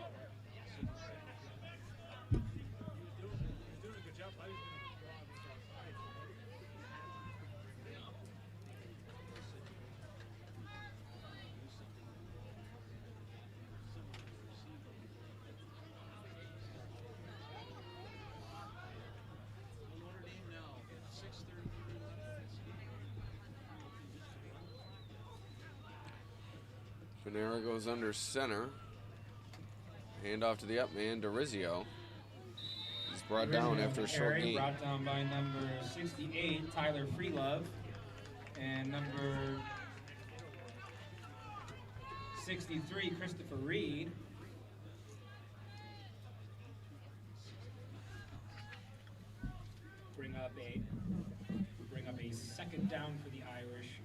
Notre Dame now, 6:33 left. Panera goes under center. Hand off to the up man, DeRizio. He's brought down after a short gain. Brought down by number 68, Tyler Freelove, and number 63, Christopher Reed. Bring up a second down for the Irish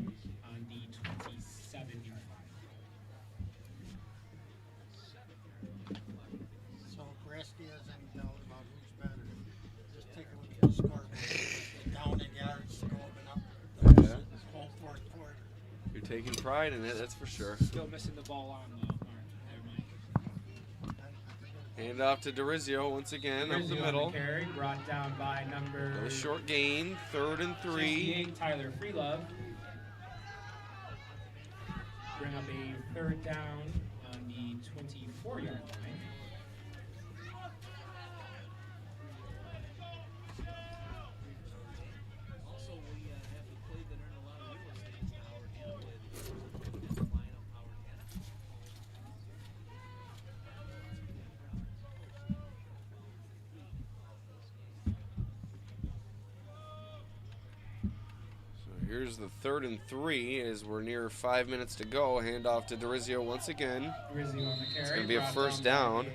on the 27-yard line. So Gresty has any doubt about who's better. Just take a look at the scoreboard. Down in yards, go up and up. Yeah. This whole fourth quarter. You're taking pride in it, that's for sure. Still missing the ball on though, Mark. There, Mike. Hand off to DeRizio once again, up the Rizzo on middle. carry, brought down by number Another short gain, 3rd and 3. 68, Tyler Freelove. Bring up a third down on the 24-yard line. Also, we have to play that earn a lot of real estate. Howard Hanna with line up Howard Hanna. Here's the 3rd and 3 as we're near 5 minutes to go. Handoff to DeRizio once again. Rizzi on the carry. It's going to be a brought first by down.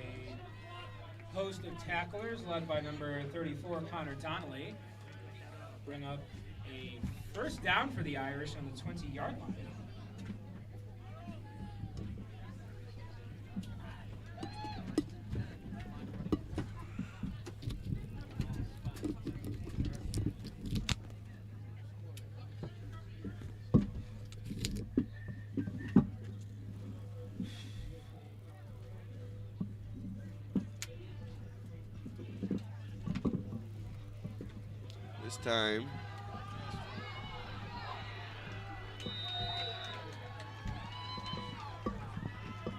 a host of tacklers led by number 34, Connor Donnelly. Bring up a first down for the Irish on the 20-yard line. This time,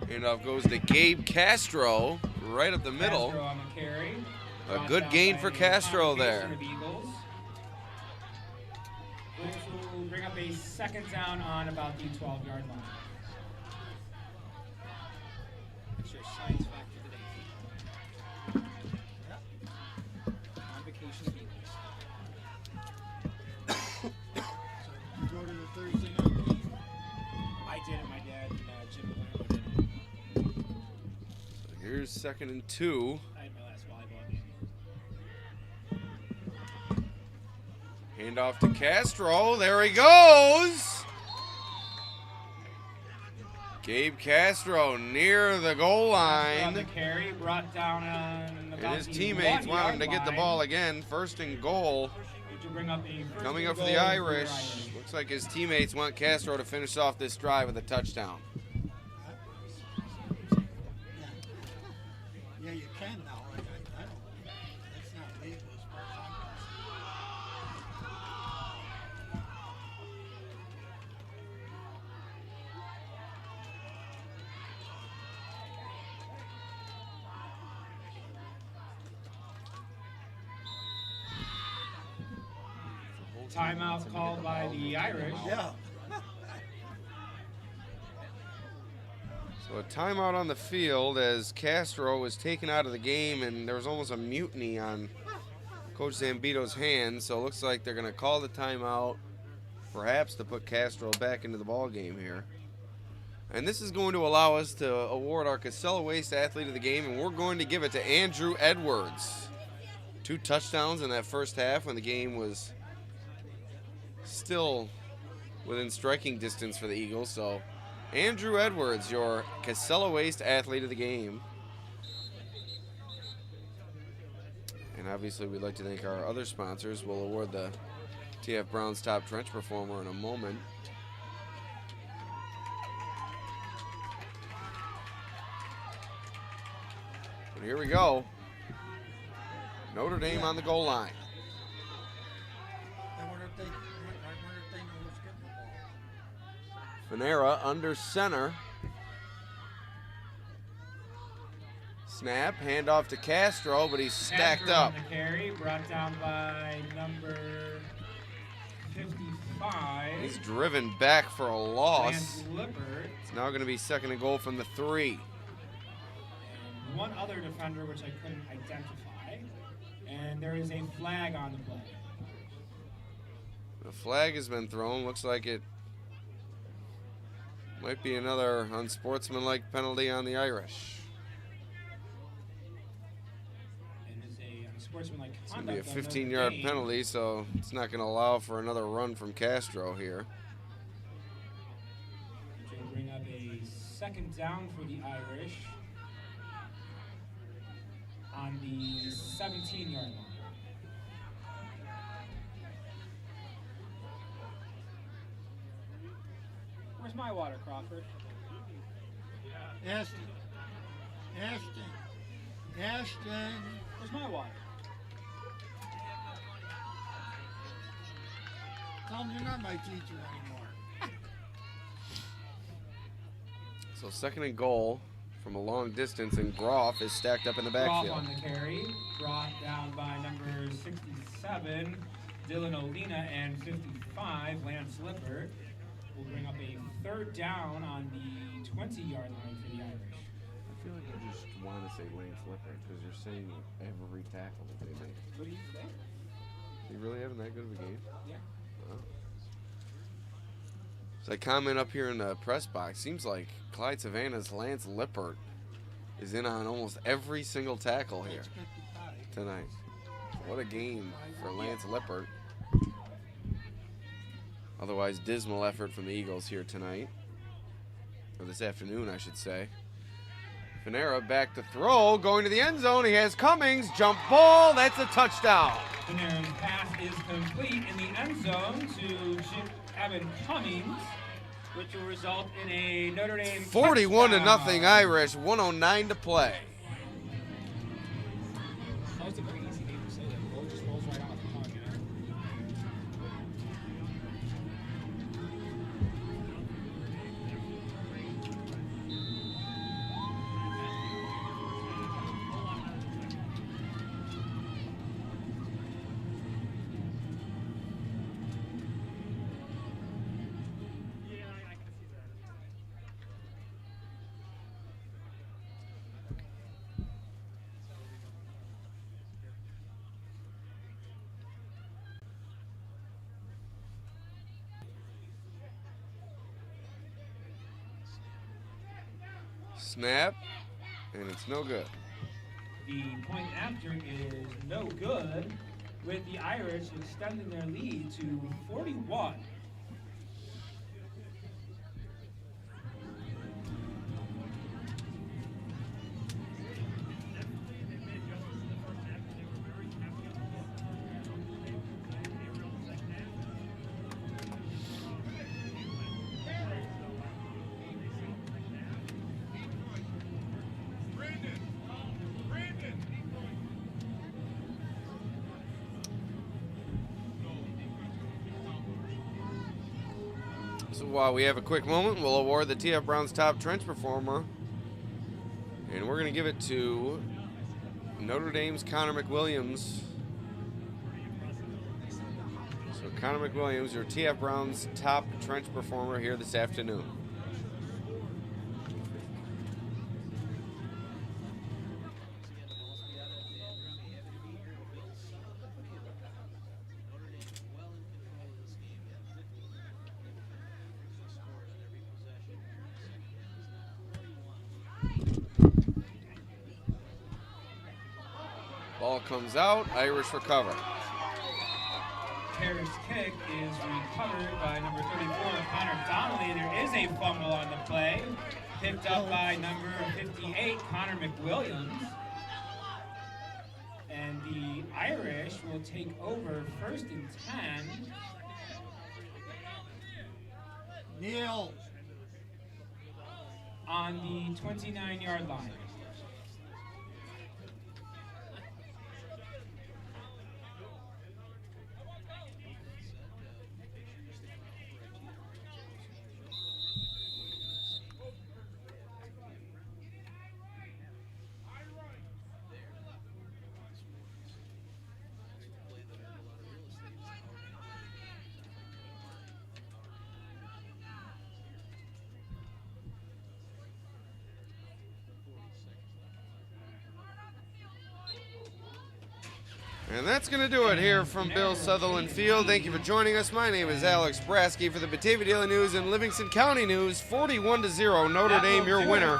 handoff goes to Gabe Castro, right up the middle. Castro on the carry. A Brought good down gain by for a Castro there. combination of Eagles. Which will bring up a second down on about the 12-yard line. That's your science fact for today. Convocation of Eagles. So you go to the Thursday night game? I did it, my dad and Jim Palermo did it. So here's 2nd and 2. I had my last volleyball game. Handoff to Castro. There he goes. Gabe Castro near the goal On the line. carry, brought down on And about his the teammates want 1-yard him to get the line, ball again. 1st and goal. which will bring up a first Coming and up for the goal Irish. Looks like his teammates want Castro to finish off this drive with a touchdown. Yeah, you can now. I don't. That's not legal as far as I'm concerned. Timeout called by the Irish. Yeah. So a timeout on the field as Castro was taken out of the game, and there was almost a mutiny on Coach Zambito's hands. So it looks like they're going to call the timeout, perhaps to put Castro back into the ball game here. And this is going to allow us to award our Casella Waste Athlete of the Game, and we're going to give it to Andrew Edwards. 2 touchdowns in that first half when the game was still within striking distance for the Eagles. So Andrew Edwards, your Casella Waste Athlete of the Game. And obviously we'd like to thank our other sponsors. We'll award the TF Brown's Top Trench Performer in a moment. But here we go. Notre Dame on the goal line. I wonder if they know who's getting the ball. Fanera under center. Snap, handoff to Castro, but he's stacked Castro up. on the carry, brought down by number 55. He's driven back for a loss. Lance Lippert. It's now going to be 2nd and goal from the 3. And one other defender which I couldn't identify. And there is a flag on the play. The flag has been thrown. Looks like it might be another unsportsmanlike penalty on the Irish. And it's a unsportsmanlike It's going to be a conduct on 15-yard Notre Dame, penalty, so it's not going to allow for another run from Castro here. which will bring up a second down for the Irish on the 17-yard line. Where's my water, Crawford? Ashton. Where's my water? Tell him you're not my teacher anymore. So 2nd and goal from a long distance, and Groff is stacked up in the Groff backfield. on the carry, brought down by number 67, Dylan Olina, and 55, Lance Lippert. Will bring up a 3rd down on the 20-yard line for the Irish. I feel like I just want to say Lance Lippert because you're saying every tackle that they make. What do you say? You really having that good of a game? Yeah. Wow. As I comment up here in the press box, seems like Clyde-Savannah's Lance Lippert is in on almost every single tackle here tonight. What a game for Lance Lippert. Otherwise, dismal effort from the Eagles here tonight. Or this afternoon, I should say. Panera back to throw, going to the end zone. He has Cummings, jump ball, that's a touchdown. Panera's pass is complete in the end zone to Evan Cummings, which will result in a Notre Dame 41-0 Irish, 1:09 to play. That was a very easy game to say that. Ball just rolls right off the tongue, you know? Yeah, I can see that. Snap, and it's no good. The point after is no good, with the Irish extending their lead to 41. So while we have a quick moment, we'll award the TF Browns top trench performer. And we're going to give it to Notre Dame's Connor McWilliams. So Connor McWilliams, your TF Browns top trench performer here this afternoon. Notre Dame well in control of this game. Got 50 scores in every possession. Second down is now 41. Ball comes out, Irish recover. Harris' kick is recovered by number 34, Connor Donnelly. There is a fumble on the play, picked up by number 58, Connor McWilliams. And the Irish will take over 1st and 10. Neil. On the 29-yard line. And that's going to do it here from Bill Sutherland Field. Thank you for joining us. My name is Alex Brasky for the Batavia Daily News and Livingston County News. 41-0 Notre Dame, your winner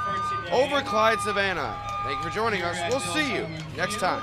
over Clyde-Savannah. Thank you for joining us. We'll see you next time.